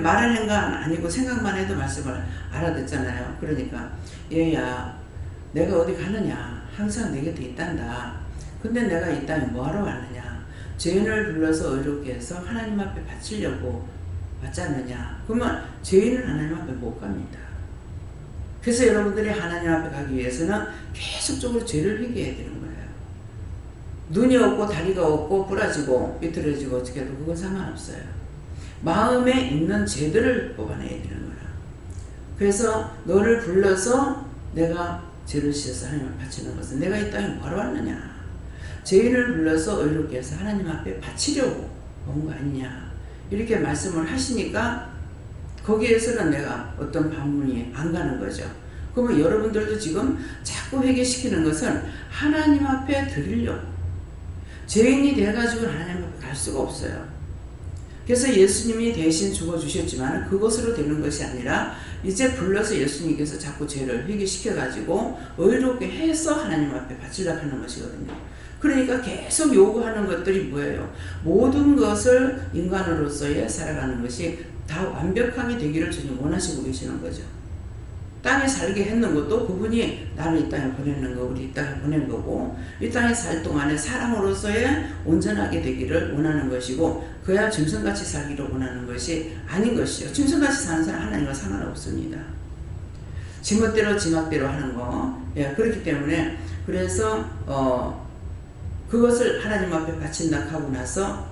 말하는 건 아니고 생각만 해도 말씀을 알아듣잖아요. 그러니까 얘야 내가 어디 가느냐? 항상 내 곁에 있단다. 근데 내가 이 땅에 뭐하러 왔느냐? 죄인을 불러서 의롭게 해서 하나님 앞에 바치려고 왔지 않느냐? 그러면 죄인은 하나님 앞에 못 갑니다. 그래서 여러분들이 하나님 앞에 가기 위해서는 계속적으로 죄를 회개해야 되는 거예요. 눈이 없고 다리가 없고 부러지고 비틀어지고 어떻게 해도 그건 상관없어요. 마음에 있는 죄들을 뽑아내야 되는 거야. 그래서 너를 불러서 내가 죄를 씻어서 하나님 앞에 바치는 것은 내가 이 땅에 뭐하러 왔느냐? 죄인을 불러서 의롭게 해서 하나님 앞에 바치려고 온 거 아니냐? 이렇게 말씀을 하시니까 거기에서는 내가 어떤 반문이 안 가는 거죠. 그러면 여러분들도 지금 자꾸 회개시키는 것은 하나님 앞에 드리려고. 죄인이 돼가지고 하나님 앞에 갈 수가 없어요. 그래서 예수님이 대신 죽어주셨지만 그것으로 되는 것이 아니라 이제 불러서 예수님께서 자꾸 죄를 회개시켜가지고 의롭게 해서 하나님 앞에 바치려고 하는 것이거든요. 그러니까 계속 요구하는 것들이 뭐예요? 모든 것을 인간으로서의 살아가는 것이 다 완벽하게 되기를 주님 원하시고 계시는 거죠. 땅에 살게 했는 것도 그분이 나를 이 땅에 보내는 거, 우리 이 땅에 보낸 거고, 이 땅에 살 동안에 사람으로서의 온전하게 되기를 원하는 것이고, 그야 짐승같이 살기를 원하는 것이 아닌 것이요. 짐승같이 사는 사람 하나님과 상관없습니다. 지멋대로 지막대로 하는 거. 예, 그렇기 때문에 그래서 그것을 하나님 앞에 바친다 하고 나서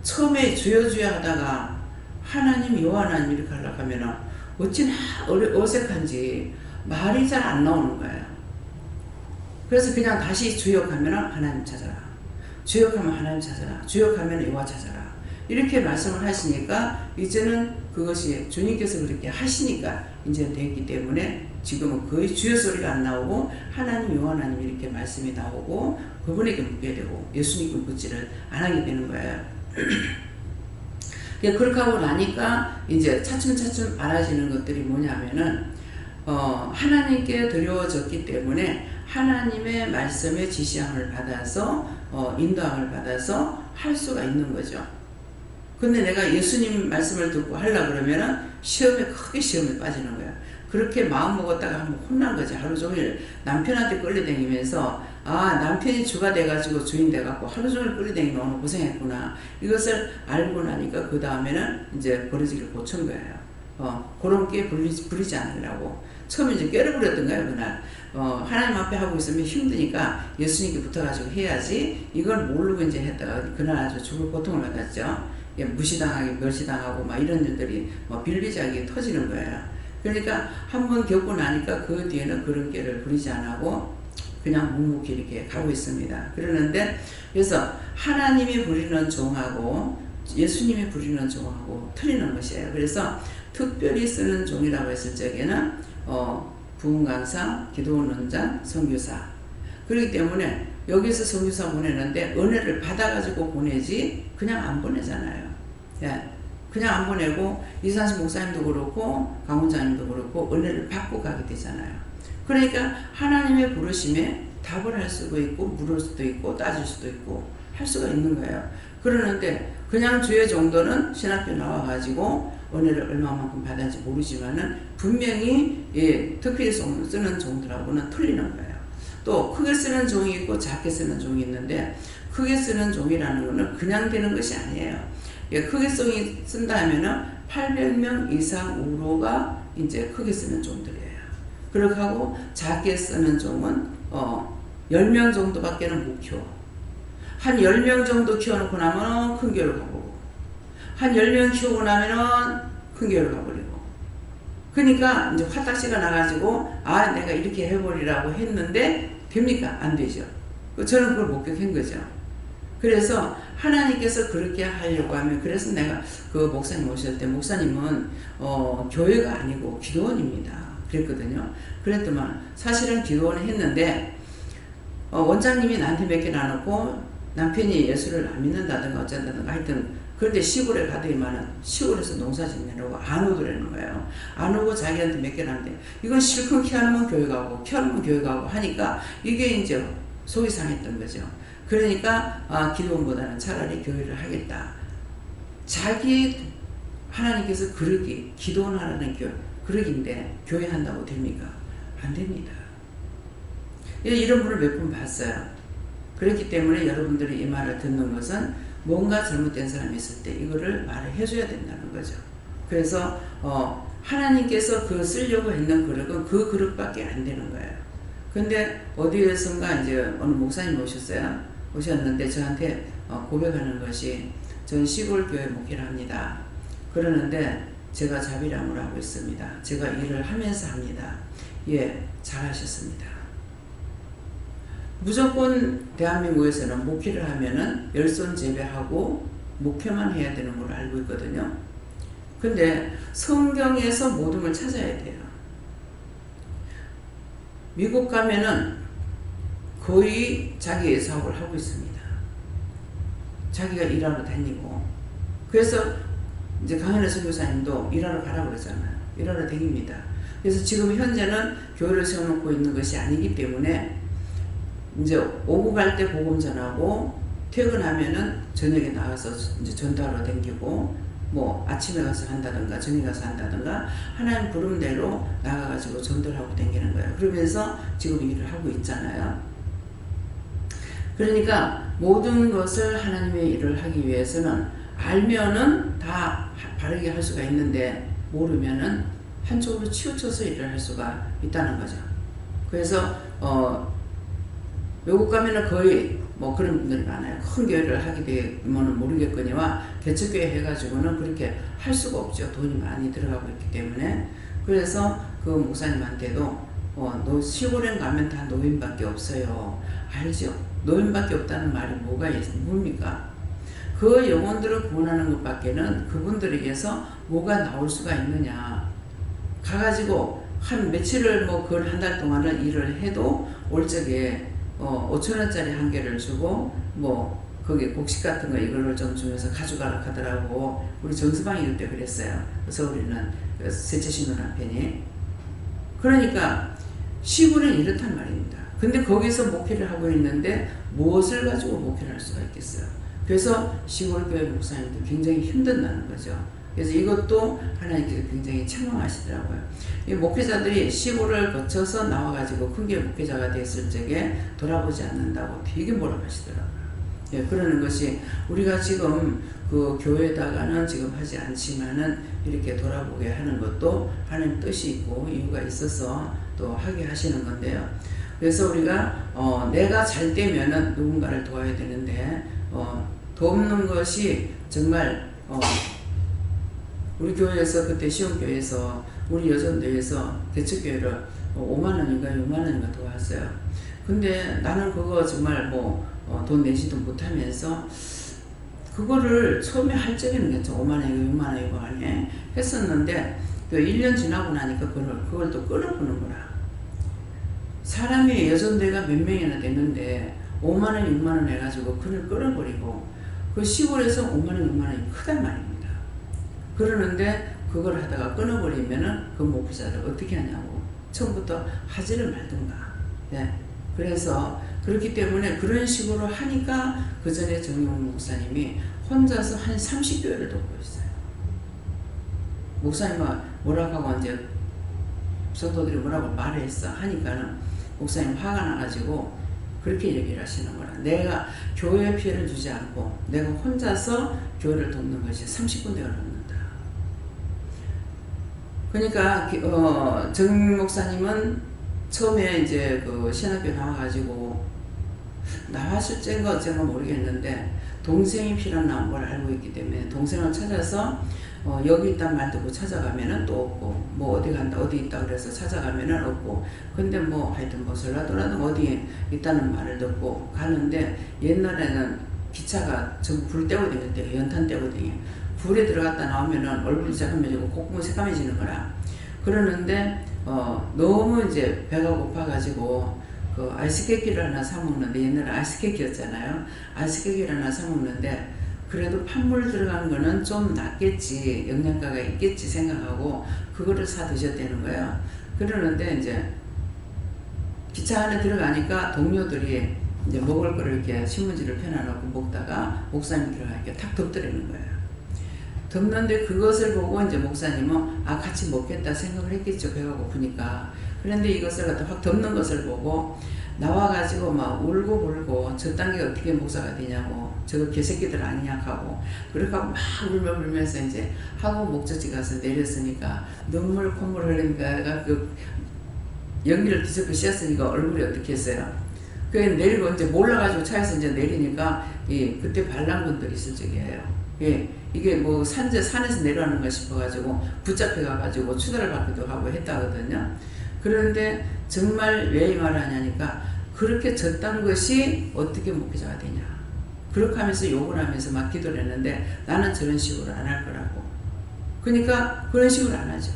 처음에 주여 주여 하다가 하나님 요하나님 이렇게 하려고 하면은 어찌나 어색한지 말이 잘 안 나오는 거예요. 그래서 그냥 다시 주역하면 하나님 찾아라. 주역하면 하나님 찾아라. 주역하면 여호와 찾아라. 이렇게 말씀을 하시니까 이제는 그것이 주님께서 그렇게 하시니까 이제 됐기 때문에 지금은 거의 주여 소리가 안 나오고 하나님 여호와 하나님 이렇게 말씀이 나오고 그분에게 묻게 되고 예수님께 묻지를 안 하게 되는 거예요. 그렇게 하고 나니까 이제 차츰차츰 알아지는 것들이 뭐냐면은 하나님께 드려졌기 때문에 하나님의 말씀의 지시함을 받아서 인도함을 받아서 할 수가 있는 거죠. 근데 내가 예수님 말씀을 듣고 하려고 그러면은 크게 시험에 빠지는 거야. 그렇게 마음 먹었다가 한번 혼난 거지. 하루 종일 남편한테 끌려다니면서 남편이 주가 돼가지고 주인 돼갖고 하루 종일 끌려다니면 오늘 고생했구나. 이것을 알고 나니까 그 다음에는 이제 버리지를 고친 거예요. 그런 게 부리지 않으려고. 처음에 이제 꾀를 부렸던 거예요, 그날. 하나님 앞에 하고 있으면 힘드니까 예수님께 붙어가지고 해야지. 이걸 모르고 이제 했다가 그날 아주 죽을 고통을 받았죠. 무시당하게 멸시당하고 막 이런 일들이 빌비작이 터지는 거예요. 그러니까 한번 겪고 나니까 그 뒤에는 그런 꾀를 부리지 않고 그냥 묵묵히 이렇게 가고 있습니다. 그러는데 그래서 하나님이 부리는 종하고 예수님이 부리는 종하고 틀리는 것이에요. 그래서 특별히 쓰는 종이라고 했을 적에는 부흥 강사, 기도 원장, 선교사. 그렇기 때문에 여기서 선교사 보내는데 은혜를 받아가지고 보내지 그냥 안 보내잖아요. 예. 그냥 안 보내고 이산식 목사님도 그렇고 강원장님도 그렇고 은혜를 받고 가게 되잖아요. 그러니까 하나님의 부르심에 답을 할 수도 있고 물을 수도 있고 따질 수도 있고 할 수가 있는 거예요. 그러는데 그냥 주의 정도는 신학교 나와가지고 은혜를 얼마만큼 받았는지 모르지만은 분명히 특별히 쓰는 종들하고는 틀리는 거예요. 또 크게 쓰는 종이 있고 작게 쓰는 종이 있는데 크게 쓰는 종이라는 거는 그냥 되는 것이 아니에요. 크게 쓴다 하면은 800명 이상 우로가 이제 크게 쓰는 종들이에요. 그렇게 하고 작게 쓰는 종은 10명 정도밖에는 못 키워. 한 10명 정도 키워놓고 나면 큰 교회로 가보고 한 10명 키우고 나면은 큰 교회로 가버리고 그러니까 이제 화딱지가 나가지고 내가 이렇게 해버리라고 했는데 됩니까? 안 되죠. 저는 그걸 목격한 거죠. 그래서 하나님께서 그렇게 하려고 하면 그래서 내가 그 목사님 오실 때 목사님은 교회가 아니고 기도원입니다. 그랬거든요. 그랬더만 사실은 기도원을 했는데 원장님이 나한테 몇 개 나눴고 남편이 예수를 안 믿는다든가 어쩐다든가 하여튼 그런데 시골에 가더니만은 시골에서 농사 짓느라고 안 오더라는 거예요. 안 오고 자기한테 몇 개 나는데 이건 실컷 키워놓으면 교회 가고 키워놓으면 교회 가고 하니까 이게 이제 속이 상했던 거죠. 그러니까 기도원보다는 차라리 교회를 하겠다. 자기 하나님께서 그러기 기도원 하라는 그러기인데 교회 한다고 됩니까? 안 됩니다. 이런 분을 몇 분 봤어요. 그렇기 때문에 여러분들이 이 말을 듣는 것은 뭔가 잘못된 사람이 있을 때 이거를 말을 해줘야 된다는 거죠. 그래서 하나님께서 그 쓰려고 했는 그릇은 그 그릇밖에 안 되는 거예요. 근데 어디에선가 이제 어느 목사님 오셨는데 저한테 고백하는 것이 전 시골 교회 목회를 합니다. 그러는데 제가 자비람을 하고 있습니다. 제가 일을 하면서 합니다. 예, 잘하셨습니다. 무조건 대한민국에서는 목회를 하면은 열손 재배하고 목회만 해야 되는 걸로 알고 있거든요. 근데 성경에서 모든 걸 찾아야 돼요. 미국 가면은 거의 자기의 사업을 하고 있습니다. 자기가 일하러 다니고. 그래서 이제 강현애 선교사님도 일하러 가라고 그러잖아요. 일하러 다닙니다. 그래서 지금 현재는 교회를 세워놓고 있는 것이 아니기 때문에 이제 오후 갈 때 복음 전하고 퇴근하면은 저녁에 나가서 이제 전도하러 다니고 뭐 아침에 가서 한다든가 저녁에 가서 한다든가 하나님 부름대로 나가가지고 전도를 하고 다니는 거예요. 그러면서 지금 일을 하고 있잖아요. 그러니까 모든 것을 하나님의 일을 하기 위해서는 알면은 다 바르게 할 수가 있는데 모르면은 한쪽으로 치우쳐서 일을 할 수가 있다는 거죠. 그래서 외국 가면은 거의 뭐 그런 분들이 많아요. 큰 교회를 하게 되면 모르겠거니와 개척교회 해가지고는 그렇게 할 수가 없죠. 돈이 많이 들어가고 있기 때문에. 그래서 그 목사님한테도 시골에 가면 다 노인밖에 없어요. 알죠? 노인밖에 없다는 말이 뭡니까? 그 영혼들을 구원하는 것밖에는 그분들에게서 뭐가 나올 수가 있느냐. 가가지고 한 며칠을 한 달 동안을 일을 해도 올 적에 5,000원짜리 한 개를 주고 거기 곡식 같은 거 이거를 좀 주면서 가져가라 하더라고. 우리 정수방이 그때 그랬어요. 서울에는 셋째 신우 남편이. 그러니까 시골은 이렇단 말입니다. 근데 거기서 목회를 하고 있는데 무엇을 가지고 목회를 할 수가 있겠어요. 그래서 시골교회 목사님도 굉장히 힘든다는 거죠. 그래서 이것도 하나님께서 굉장히 책망하시더라고요. 이 목회자들이 시골을 거쳐서 나와가지고 큰 교회 목회자가 됐을 적에 돌아보지 않는다고 되게 뭐라고 하시더라고요. 예, 그러는 것이 우리가 지금 그 교회에다가는 지금 하지 않지만은 이렇게 돌아보게 하는 것도 하나님 뜻이 있고 이유가 있어서 또 하게 하시는 건데요. 그래서 우리가 내가 잘 되면은 누군가를 도와야 되는데 돕는 것이 정말 우리 교회에서 그때 시온교회에서 우리 여전대회에서 개척교회를 5만원인가 6만원인가 도왔어요. 근데 나는 그거 정말 돈 내지도 못하면서 그거를 처음에 할 적에는 괜찮아. 5만원이고 6만원이고 안에 했었는데 1년 지나고 나니까 그걸 또 끊어보는 거라. 사람이 여전대가 몇 명이나 됐는데 5만원 6만원 해가지고 그걸 끊어버리고 그 시골에서 5만원 6만원이 크단 말입니다. 그러는데 그걸 하다가 끊어버리면은 그 목회자를 어떻게 하냐고 처음부터 하지를 말든가. 네. 그래서 그렇기 때문에 그런 식으로 하니까 그 전에 정용 목사님이 혼자서 한 30교회를 돕고 있어요. 목사님이 뭐라고 하고 이제 성도들이 뭐라고 말을 했어 하니까는 목사님 화가 나가지고 그렇게 얘기를 하시는 거라. 내가 교회에 피해를 주지 않고 내가 혼자서 교회를 돕는 것이 30군데가 넘는다. 그러니까 정 목사님은 처음에 이제 그 신학교 나와가지고 나왔을 때인가 어쩐가 모르겠는데 동생이 필요한 걸 알고 있기 때문에 동생을 찾아서 여기 있단 말 듣고 찾아가면은 또 없고 어디 간다 어디 있다 그래서 찾아가면은 없고 근데 하여튼 전라도라도 어디에 있다는 말을 듣고 가는데 옛날에는 기차가 전부 불 떼고 다닐 때 연탄 떼고 다니 불에 들어갔다 나오면은 얼굴이 새까매지고 콧구멍 새까매지는 거라. 그러는데 너무 이제 배가 고파가지고 그 아이스케이크를 하나 사 먹는데 옛날에 아이스케이크였잖아요. 아이스케이크를 하나 사 먹는데 그래도 판물 들어간 거는 좀 낫겠지 영양가가 있겠지 생각하고 그거를 사 드셨다는 거예요. 그러는데 이제 기차 안에 들어가니까 동료들이 이제 먹을 거를 이렇게 신문지를 펴놔놓고 먹다가 목사님 들어가니까 탁 덮더라는 거예요. 덮는데 그것을 보고 이제 목사님은 같이 먹겠다 생각을 했겠죠. 배가 고프니까. 그런데 이것을 갖다 확 덮는 것을 보고 나와가지고 막 울고 불고 저딴 게 어떻게 목사가 되냐고 저거 개새끼들 아니냐 하고 그렇게 하고 막 울면서 이제 하고 목적지 가서 내렸으니까 눈물 콧물 흘리니까 내가 그 연기를 뒤섞어 씌었으니까 얼굴이 어떻게 했어요. 그 내리고 이제 몰라가지고 차에서 이제 내리니까 그때 반란군들이 있을 적이에요. 이게 뭐 산에서 내려가는가 싶어가지고 붙잡혀가가지고 추돌을 받기도 하고 했다거든요. 그런데 정말 왜 이 말을 하냐니까 그렇게 졌던 것이 어떻게 목회자가 되냐. 그렇게 하면서 욕을 하면서 막 기도를 했는데 나는 저런 식으로 안 할 거라고. 그러니까 그런 식으로 안 하죠.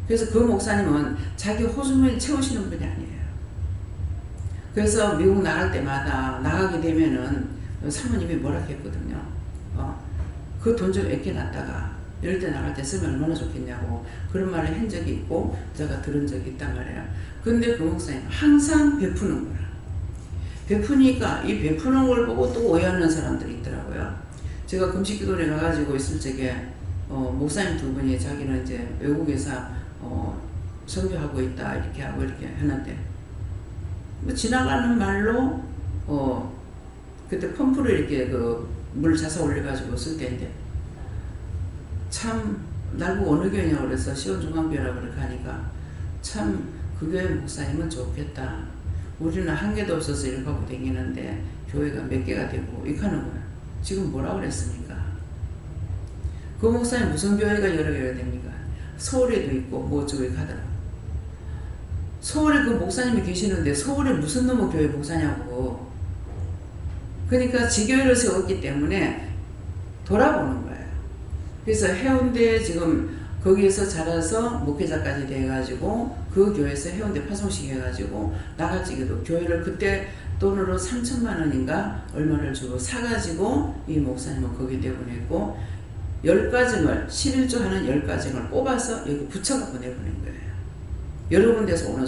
그래서 그 목사님은 자기 호수문을 채우시는 분이 아니에요. 그래서 미국 나갈 때마다 나가게 되면은 사모님이 뭐라 했거든요. 그 돈 좀 아껴놨다가 이럴 때 나갈 때 쓰면 얼마나 좋겠냐고 그런 말을 한 적이 있고 제가 들은 적이 있단 말이에요. 근데 그 목사님 항상 베푸는 거라. 베푸니까 이 베푸는 걸 보고 또 오해하는 사람들이 있더라고요. 제가 금식기도에 가가지고 있을 적에 목사님 두 분이 자기는 이제 외국에서 선교하고 있다 이렇게 하고 이렇게 하는데 뭐 지나가는 말로 그때 펌프를 이렇게 물 자사 올려가지고 쓸 때인데 참 나보고 어느 교회냐고 그래서 시온중앙교회라고 그렇게 하니까 참 그 교회 목사님은 좋겠다. 우리는 한 개도 없어서 이렇게 하고 다니는데 교회가 몇 개가 되고 이렇게 하는 거야. 지금 뭐라고 그랬습니까? 그 목사님 무슨 교회가 여러 개가 됩니까? 서울에도 있고 뭐 저기 가더라. 서울에 그 목사님이 계시는데 서울에 무슨 놈의 교회 목사냐고. 그러니까 지교회를 세웠기 때문에 돌아보는 거예요. 그래서 해운대 지금 거기에서 자라서 목회자까지 돼가지고 그 교회에서 해운대 파송식 해가지고 나갈 적에도 교회를 그때 돈으로 3천만 원인가 얼마를 주고 사가지고 이 목사님은 거기 내보냈고 10가정을 11조 하는 10가정을 뽑아서 여기 붙여갖고 내보낸 거예요. 여러 군데서 오는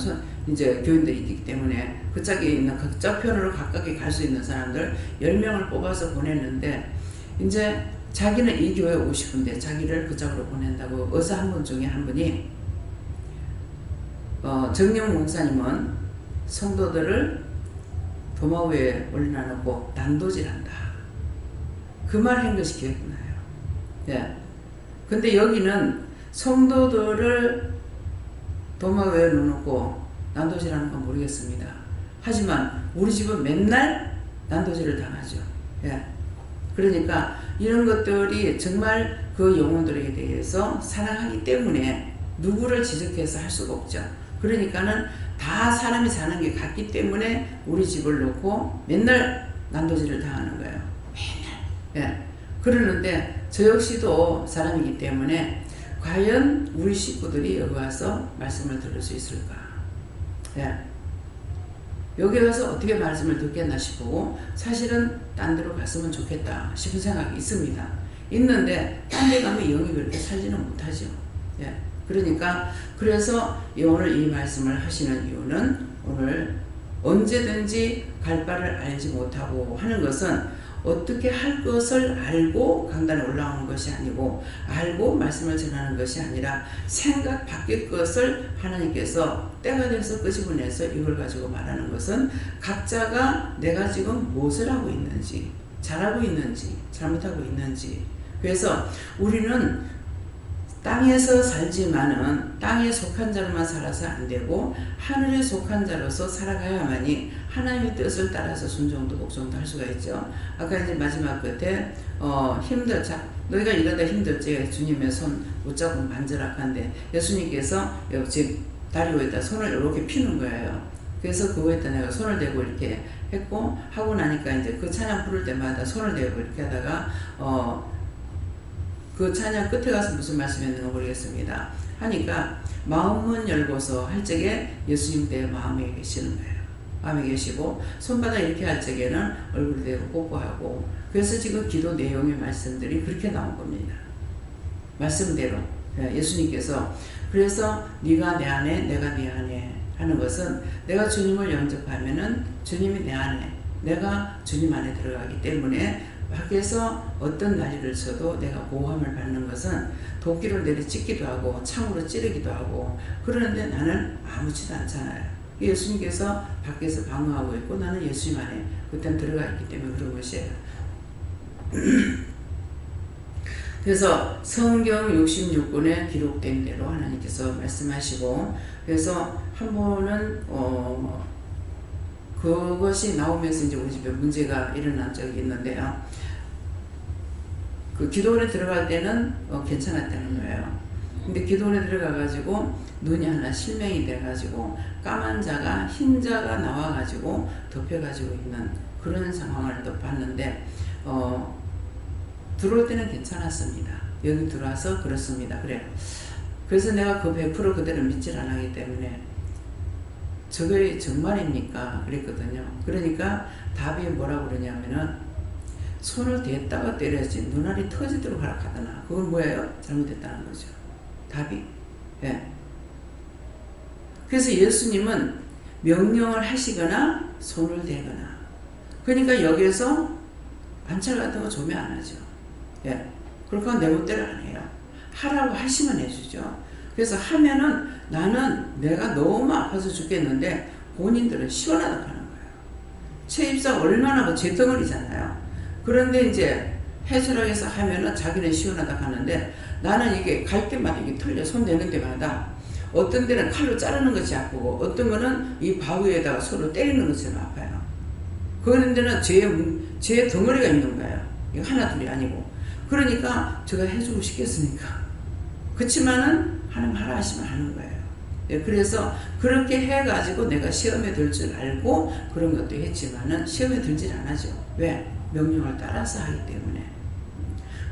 이제 교인들이 있기 때문에 그 짝에 있는 각자 편으로 각각에 갈 수 있는 사람들 10명을 뽑아서 보냈는데 이제 자기는 이 교회에 오고 싶은데 자기를 그 짝으로 보낸다고 의사 한 분 중에 한 분이 정영 목사님은 성도들을 도마 위에 올려놓고 난도질한다. 그 말 한 것이 기억나요. 예. 근데 여기는 성도들을 도마 위에 놓고 난도질하는 건 모르겠습니다. 하지만 우리 집은 맨날 난도질을 당하죠. 예. 그러니까 이런 것들이 정말 그 영혼들에 대해서 사랑하기 때문에 누구를 지적해서 할 수가 없죠. 그러니까는 다 사람이 사는 게 같기 때문에 우리 집을 놓고 맨날 난도질을 당하는 거예요. 맨날. 예. 그러는데 저 역시도 사람이기 때문에 과연 우리 식구들이 여기 와서 말씀을 들을 수 있을까? 예. 여기 와서 어떻게 말씀을 듣겠나 싶고 사실은 딴 데로 갔으면 좋겠다 싶은 생각이 있습니다. 있는데 딴 데 가면 영이 그렇게 살지는 못하죠. 예. 그러니까 그래서 오늘 이 말씀을 하시는 이유는 오늘 언제든지 갈 바를 알지 못하고 하는 것은 어떻게 할 것을 알고 강단에 올라오는 것이 아니고 알고 말씀을 전하는 것이 아니라 생각 바뀔 것을 하나님께서 때가 돼서 끄집어내서 이걸 가지고 말하는 것은 각자가 내가 지금 무엇을 하고 있는지 잘하고 있는지 잘못하고 있는지 그래서 우리는 땅에서 살지만은 땅에 속한 자로만 살아서 안 되고 하늘에 속한 자로서 살아가야만이 하나님의 뜻을 따라서 순종도 복종도 할 수가 있죠. 아까 이제 마지막 끝에 너희가 이러다 힘들지 주님의 손 붙잡고 만져라 한데 예수님께서 지금 다리 위에다 손을 이렇게 피는 거예요. 그래서 그거에다 내가 손을 대고 이렇게 했고 하고 나니까 이제 그 찬양 부를 때마다 손을 대고 이렇게 하다가 그 찬양 끝에 가서 무슨 말씀했는지 모르겠습니다. 하니까 마음문 열고서 할 적에 예수님 내 마음에 계시는 거예요. 마음에 계시고 손바닥 이렇게 할 적에는 얼굴 대고 뽀뽀하고 그래서 지금 기도 내용의 말씀들이 그렇게 나온 겁니다. 말씀대로 예수님께서 그래서 네가 내 안에 내가 네 안에 하는 것은 내가 주님을 영접하면은 주님이 내 안에 내가 주님 안에 들어가기 때문에 밖에서 어떤 난리를 쳐도 내가 보호함을 받는 것은 도끼로 내리 찢기도 하고 창으로 찌르기도 하고 그러는데 나는 아무렇지도 않잖아요. 예수님께서 밖에서 방어하고 있고 나는 예수님 안에 그때는 들어가 있기 때문에 그런 것이에요. 그래서 성경 66권에 기록된 대로 하나님께서 말씀하시고, 그래서 한 번은 그것이 나오면서 이제 우리 집에 문제가 일어난 적이 있는데요. 그 기도원에 들어갈 때는 괜찮았다는 거예요. 근데 기도원에 들어가가지고 눈이 하나 실명이 돼가지고 까만 자가 흰 자가 나와가지고 덮여가지고 있는 그런 상황을 또 봤는데, 들어올 때는 괜찮았습니다. 여기 들어와서 그렇습니다. 그래요. 그래서 내가 그 100% 그대로 믿질 않기 때문에 저게 정말입니까? 그랬거든요. 그러니까 답이 뭐라고 그러냐면은 손을 댔다가 때려야지 눈알이 터지도록 하라 하더나. 그건 뭐예요? 잘못했다는 거죠. 답이. 예. 그래서 예수님은 명령을 하시거나 손을 대거나, 그러니까 여기에서 안찰 같은 거 조매 안 하죠. 예. 그러니까 내 멋대로 안 해요. 하라고 하시면 해주죠. 그래서 하면은 나는 내가 너무 아파서 죽겠는데 본인들은 시원하다 하는 거예요. 체입사 얼마나 제 덩어리잖아요. 그런데 이제 해수라고 해서 하면은 자기는 시원하다 하는데, 나는 이게 갈 때마다 이게 틀려. 손 대는 데마다 어떤 데는 칼로 자르는 것이 아프고 어떤 거는 이 바위에다가 서로 때리는 것처럼 아파요. 그런 데는 제 덩어리가 있는 거예요. 이거 하나 둘이 아니고. 그러니까 제가 해주고 싶겠습니까? 그렇지만은 하나님 하라 하시면 하는 거예요. 예, 그래서 그렇게 해가지고 내가 시험에 들 줄 알고 그런 것도 했지만은 시험에 들질 않아죠. 왜? 명령을 따라서 하기 때문에.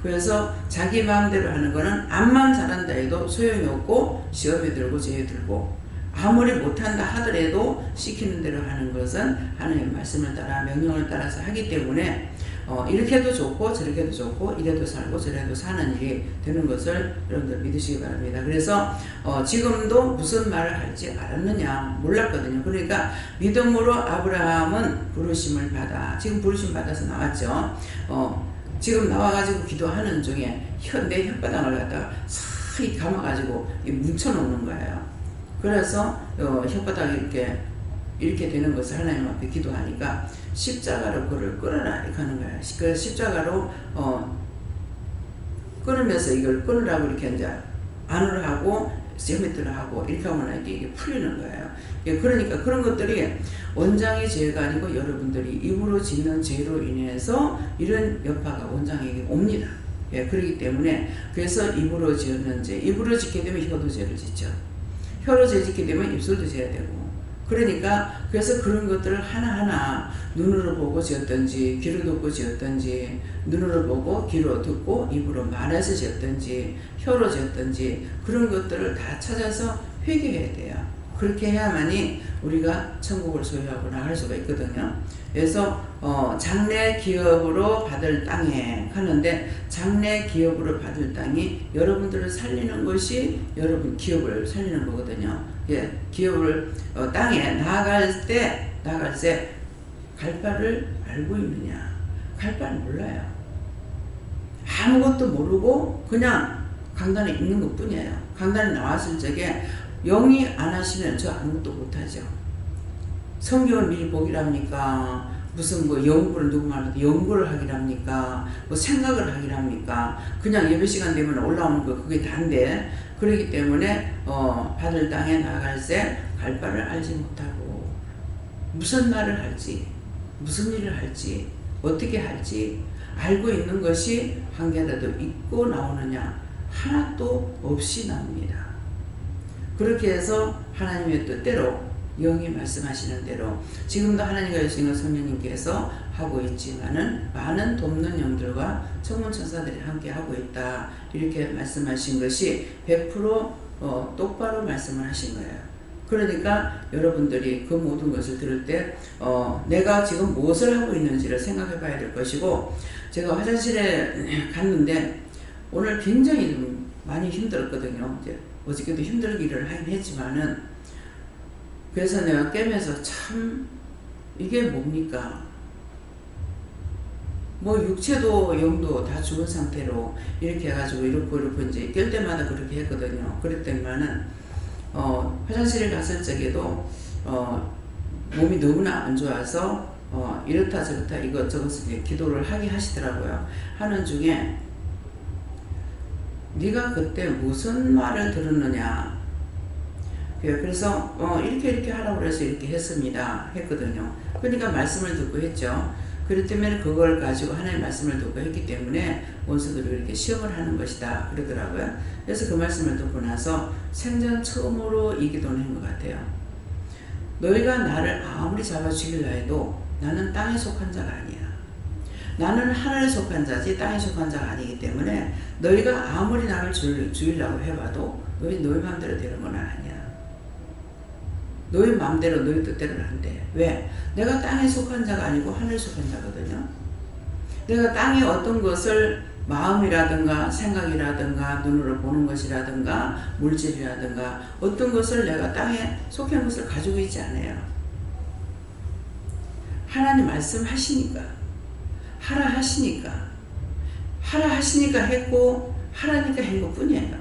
그래서 자기 마음대로 하는 거는 암만 잘한다 해도 소용이 없고 시험에 들고 죄에 들고, 아무리 못한다 하더라도 시키는 대로 하는 것은 하나님의 말씀을 따라 명령을 따라서 하기 때문에 이렇게 해도 좋고 저렇게 해도 좋고 이래도 살고 저래도 사는 일이 되는 것을 여러분들 믿으시기 바랍니다. 그래서 지금도 무슨 말을 할지 알았느냐? 몰랐거든요. 그러니까 믿음으로 아브라함은 부르심을 받아, 지금 부르심 받아서 나왔죠. 지금 나와가지고 기도하는 중에 내 혓바닥을 갖다가 사이 감아가지고 뭉쳐놓는 거예요. 그래서 혓바닥이 이렇게 되는 것을 하나님 앞에 기도하니까 십자가로 그를 끌어라 이렇게 하는 거예요. 그 십자가로 끊으면서 이걸 끊으라고 이렇게 이제 안으로 하고 세미트를 하고 이렇게 하면 이게 풀리는 거예요. 그러니까 그런 것들이 원장의 죄가 아니고 여러분들이 입으로 짓는 죄로 인해서 이런 여파가 원장에게 옵니다. 예, 그렇기 때문에 그래서 입으로 지었는 죄, 입으로 짓게 되면 혀도 죄를 짓죠. 혀로 죄 짓게 되면 입술도 죄야 되고. 그러니까 그래서 그런 것들을 하나하나 눈으로 보고 지었든지 귀로 듣고 지었든지, 눈으로 보고 귀로 듣고 입으로 말해서 지었든지 혀로 지었든지 그런 것들을 다 찾아서 회개해야 돼요. 그렇게 해야만이 우리가 천국을 소유하고 나갈 수가 있거든요. 그래서 장래 기업으로 받을 땅에 하는데, 장래 기업으로 받을 땅이 여러분들을 살리는 것이 여러분 기업을 살리는 거거든요. 예, 기업을 땅에 나아갈 때 갈 바를 알고 있느냐? 갈 바를 몰라요. 아무것도 모르고 그냥 강단에 있는 것 뿐이에요. 강단에 나왔을 적에 영이 안 하시면 저 아무것도 못하죠. 성경을 미리 보기랍니까? 무슨 연구를 누구 말하면 연구를 하기랍니까? 생각을 하기랍니까? 그냥 예배 시간 되면 올라오는 거 그게 다인데, 그렇기 때문에 받을 땅에 나아갈 때 갈 바를 알지 못하고 무슨 말을 할지, 무슨 일을 할지, 어떻게 할지 알고 있는 것이 한 개라도 있고 나오느냐? 하나도 없이 나옵니다. 그렇게 해서 하나님의 뜻대로 영이 말씀하시는 대로 지금도 하나님과 계시는 성령님께서 하고 있지만은 많은 돕는 영들과 천군 천사들이 함께 하고 있다, 이렇게 말씀하신 것이 100% 똑바로 말씀을 하신 거예요. 그러니까 여러분들이 그 모든 것을 들을 때 내가 지금 무엇을 하고 있는지를 생각해 봐야 될 것이고, 제가 화장실에 갔는데 오늘 굉장히 좀 많이 힘들었거든요. 이제 어저께도 힘들기를 하긴 했지만은, 그래서 내가 깨면서 참 이게 뭡니까? 육체도 영도 다 죽은 상태로 이렇게 해가지고 이렇고 이제 깰 때마다 그렇게 했거든요. 그랬더니만은 화장실에 갔을 적에도 몸이 너무나 안 좋아서 이렇다 저렇다 이것저것을 기도를 하게 하시더라고요. 하는 중에 네가 그때 무슨 말을 들었느냐. 그래서 이렇게 하라고 해서 이렇게 했거든요. 그러니까 말씀을 듣고 했죠. 그렇기 때문에 그걸 가지고 하나님의 말씀을 듣고 했기 때문에 원수들이 이렇게 시험을 하는 것이다 그러더라고요. 그래서 그 말씀을 듣고 나서 생전 처음으로 이 기도를 한 것 같아요. 너희가 나를 아무리 잡아 죽일라 해도 나는 땅에 속한 자가 아니야. 나는 하늘에 속한 자지 땅에 속한 자가 아니기 때문에 너희가 아무리 나를 죽이려고 해봐도 너희 마음대로 되는 건 아니야. 너희 마음대로 너희 뜻대로는 안 돼. 왜? 내가 땅에 속한 자가 아니고 하늘에 속한 자거든요. 내가 땅에 어떤 것을 마음이라든가 생각이라든가 눈으로 보는 것이라든가 물질이라든가 어떤 것을 내가 땅에 속한 것을 가지고 있지 않아요. 하나님 말씀하시니까 하라 하시니까 했고 하라니까 한 것뿐이에요.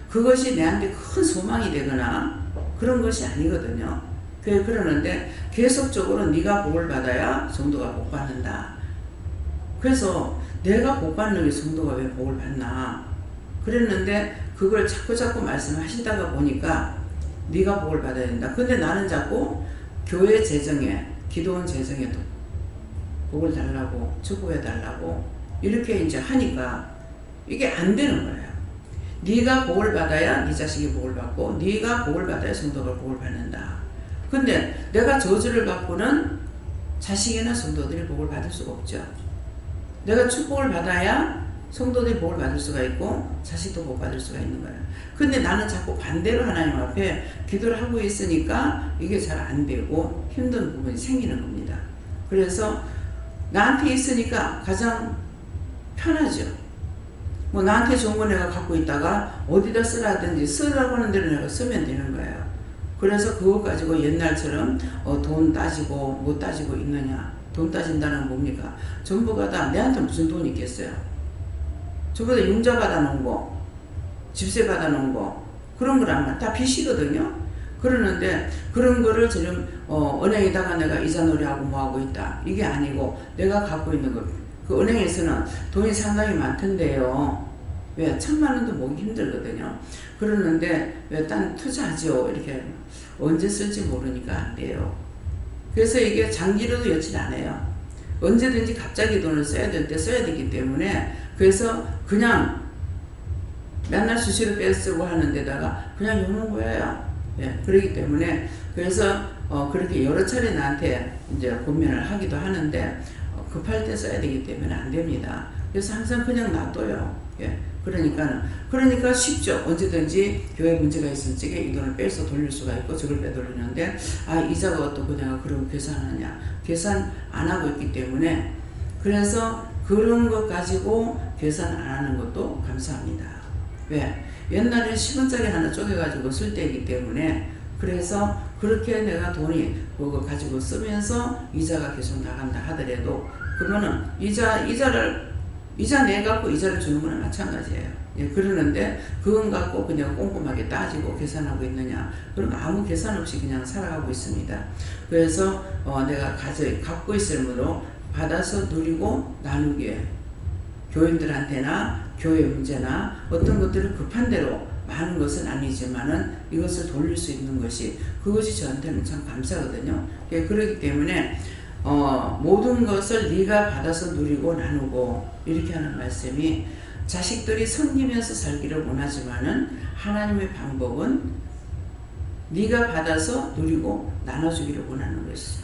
그것이 내한테 큰 소망이 되거나 그런 것이 아니거든요. 그러는데 계속적으로 네가 복을 받아야 성도가 복 받는다. 그래서 내가 복 받는 게 성도가 왜 복을 받나 그랬는데 그걸 자꾸 말씀하시다가 보니까 네가 복을 받아야 된다. 근데 나는 자꾸 교회 재정에 기도원 재정에 복을 달라고 축복해 달라고 이렇게 이제 하니까 이게 안 되는 거예요. 네가 복을 받아야 네 자식이 복을 받고 네가 복을 받아야 성도가 복을 받는다. 근데 내가 저주를 받고는 자식이나 성도들이 복을 받을 수가 없죠. 내가 축복을 받아야 성도들이 복을 받을 수가 있고 자식도 복 받을 수가 있는 거예요. 근데 나는 자꾸 반대로 하나님 앞에 기도를 하고 있으니까 이게 잘 안 되고 힘든 부분이 생기는 겁니다. 그래서 나한테 있으니까 가장 편하죠. 뭐 나한테 좋은 거 내가 갖고 있다가 어디다 쓰라든지 쓰라고 하는 대로 내가 쓰면 되는 거예요. 그래서 그거 가지고 옛날처럼 돈 따지고 못 따지고 있느냐. 돈 따진다는 건 뭡니까? 전부가 다 내한테 무슨 돈이 있겠어요. 전부 다 융자 받아놓은 거, 집세 받아놓은 거 그런 거랑 다 빚이거든요. 그러는데 그런 거를 지금 은행에다가 내가 이자놀이하고 뭐하고 있다. 이게 아니고 내가 갖고 있는 거. 그 은행에서는 돈이 상당히 많던데요. 왜? 1000만 원도 모으기 힘들거든요. 그러는데 왜 딴 투자하죠. 이렇게 언제 쓸지 모르니까 안 돼요. 그래서 이게 장기로도 여친 않아요. 언제든지 갑자기 돈을 써야 될 때 써야 되기 때문에 그래서 그냥 맨날 수시로 빼쓰고 하는 데다가 그냥 여는 거예요. 예, 그렇기 때문에 그래서 그렇게 여러 차례 나한테 이제 고민을 하기도 하는데 급할 때 써야 되기 때문에 안 됩니다. 그래서 항상 그냥 놔둬요. 예, 그러니까 쉽죠. 언제든지 교회 문제가 있을 적에 이 돈을 빼서 돌릴 수가 있고 저걸 빼돌리는데 이자가 어떻고 내가 그런 계산하냐. 계산 안 하고 있기 때문에 그래서 그런 것 가지고 계산 안 하는 것도 감사합니다. 왜? 옛날에 10원짜리 하나 쪼개가지고 쓸 때이기 때문에 그래서 그렇게 내가 돈이 그거 가지고 쓰면서 이자가 계속 나간다 하더라도 그러면은 이자 내 갖고 이자를 주는 거는 마찬가지예요. 예, 그러는데 그건 갖고 그냥 꼼꼼하게 따지고 계산하고 있느냐. 그럼 아무 계산 없이 그냥 살아가고 있습니다. 그래서 내가 갖고 있을 물로 받아서 누리고 나누기에 교인들한테나 교회 문제나 어떤 것들을 급한 대로 많은 것은 아니지만은 이것을 돌릴 수 있는 것이 그것이 저한테는 참 감사하거든요. 그렇기 때문에 모든 것을 네가 받아서 누리고 나누고 이렇게 하는 말씀이 자식들이 섬기면서 살기를 원하지만은 하나님의 방법은 네가 받아서 누리고 나눠주기를 원하는 것이죠.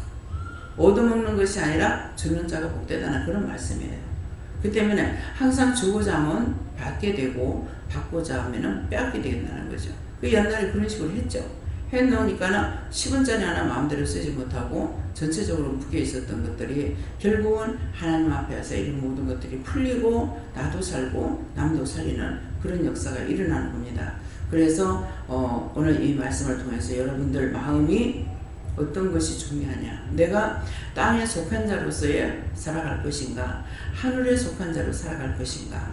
얻어먹는 것이 아니라 주는 자가 복되다는 그런 말씀이에요. 그 때문에 항상 주고자 하면 받게 되고 받고자 하면 빼앗게 된다는 거죠. 그 옛날에 그런 식으로 했죠. 해놓으니까는 10원짜리 하나 마음대로 쓰지 못하고 전체적으로 묶여 있었던 것들이 결국은 하나님 앞에서 이런 모든 것들이 풀리고 나도 살고 남도 살리는 그런 역사가 일어나는 겁니다. 그래서 오늘 이 말씀을 통해서 여러분들 마음이 어떤 것이 중요하냐. 내가 땅에 속한 자로서의 살아갈 것인가 하늘에 속한 자로 살아갈 것인가.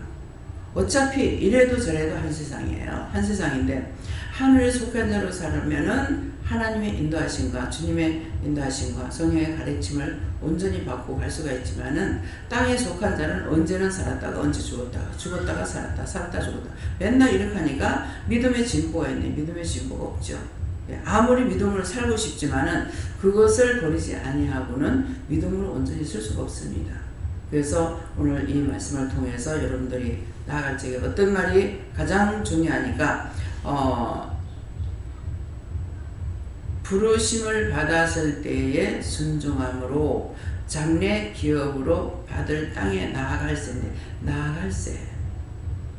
어차피 이래도 저래도 한 세상이에요. 한 세상인데 하늘에 속한 자로 살면은 하나님의 인도하심과 주님의 인도하심과 성령의 가르침을 온전히 받고 갈 수가 있지만은 땅에 속한 자는 언제나 살았다가 언제 죽었다가 죽었다가 살았다 살았다 죽었다 맨날 이렇게 하니까 믿음의 진보가 있네. 믿음의 진보가 없죠. 아무리 믿음으로 살고 싶지만은 그것을 버리지 아니하고는 믿음으로 온전히 쓸 수가 없습니다. 그래서 오늘 이 말씀을 통해서 여러분들이 나아갈 적에 어떤 말이 가장 중요하니까 부르심을 받았을 때의 순종함으로 장래 기업으로 받을 땅에 나아갈세인데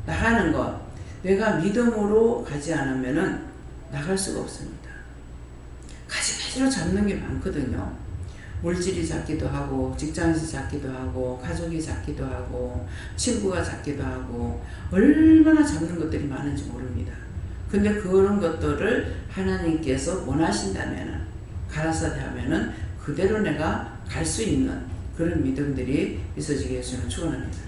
나가는 것 내가 믿음으로 가지 않으면은 나갈 수가 없습니다. 가지가지로 잡는 게 많거든요. 물질이 작기도 하고 직장에서 작기도 하고 가족이 작기도 하고 친구가 작기도 하고 얼마나 잡는 것들이 많은지 모릅니다. 근데 그런 것들을 하나님께서 원하신다면은 가라사대 하면은 그대로 내가 갈 수 있는 그런 믿음들이 있어지게 해주시면 축원합니다.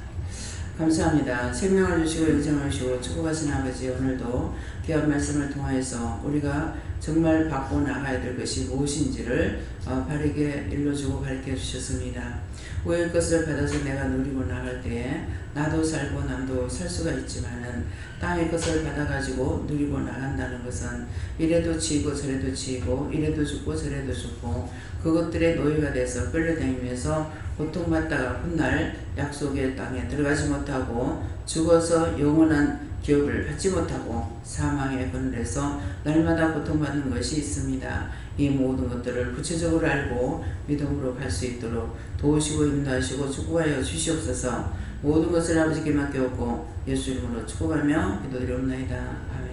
감사합니다. 생명을 주시고 영생을 주시고 축복하신 아버지 오늘도 귀한 말씀을 통하여서 우리가 정말 받고 나가야 될 것이 무엇인지를 바르게 일러주고 가르쳐 주셨습니다. 우의 것을 받아서 내가 누리고 나갈 때에 나도 살고 남도 살 수가 있지만은 땅의 것을 받아가지고 누리고 나간다는 것은 이래도 지고 저래도 지고 이래도 죽고 저래도 죽고 그것들의 노예가 돼서 끌려다니면서 고통받다가 훗날 약속의 땅에 들어가지 못하고 죽어서 영원한 기업을 받지 못하고 사망의 그늘에서 날마다 고통받는 것이 있습니다. 이 모든 것들을 구체적으로 알고 믿음으로 갈 수 있도록 도우시고 인도하시고 축복하여 주시옵소서. 모든 것을 아버지께 맡겨오고 예수 이름으로 축복하며 기도드리옵나이다. 아멘.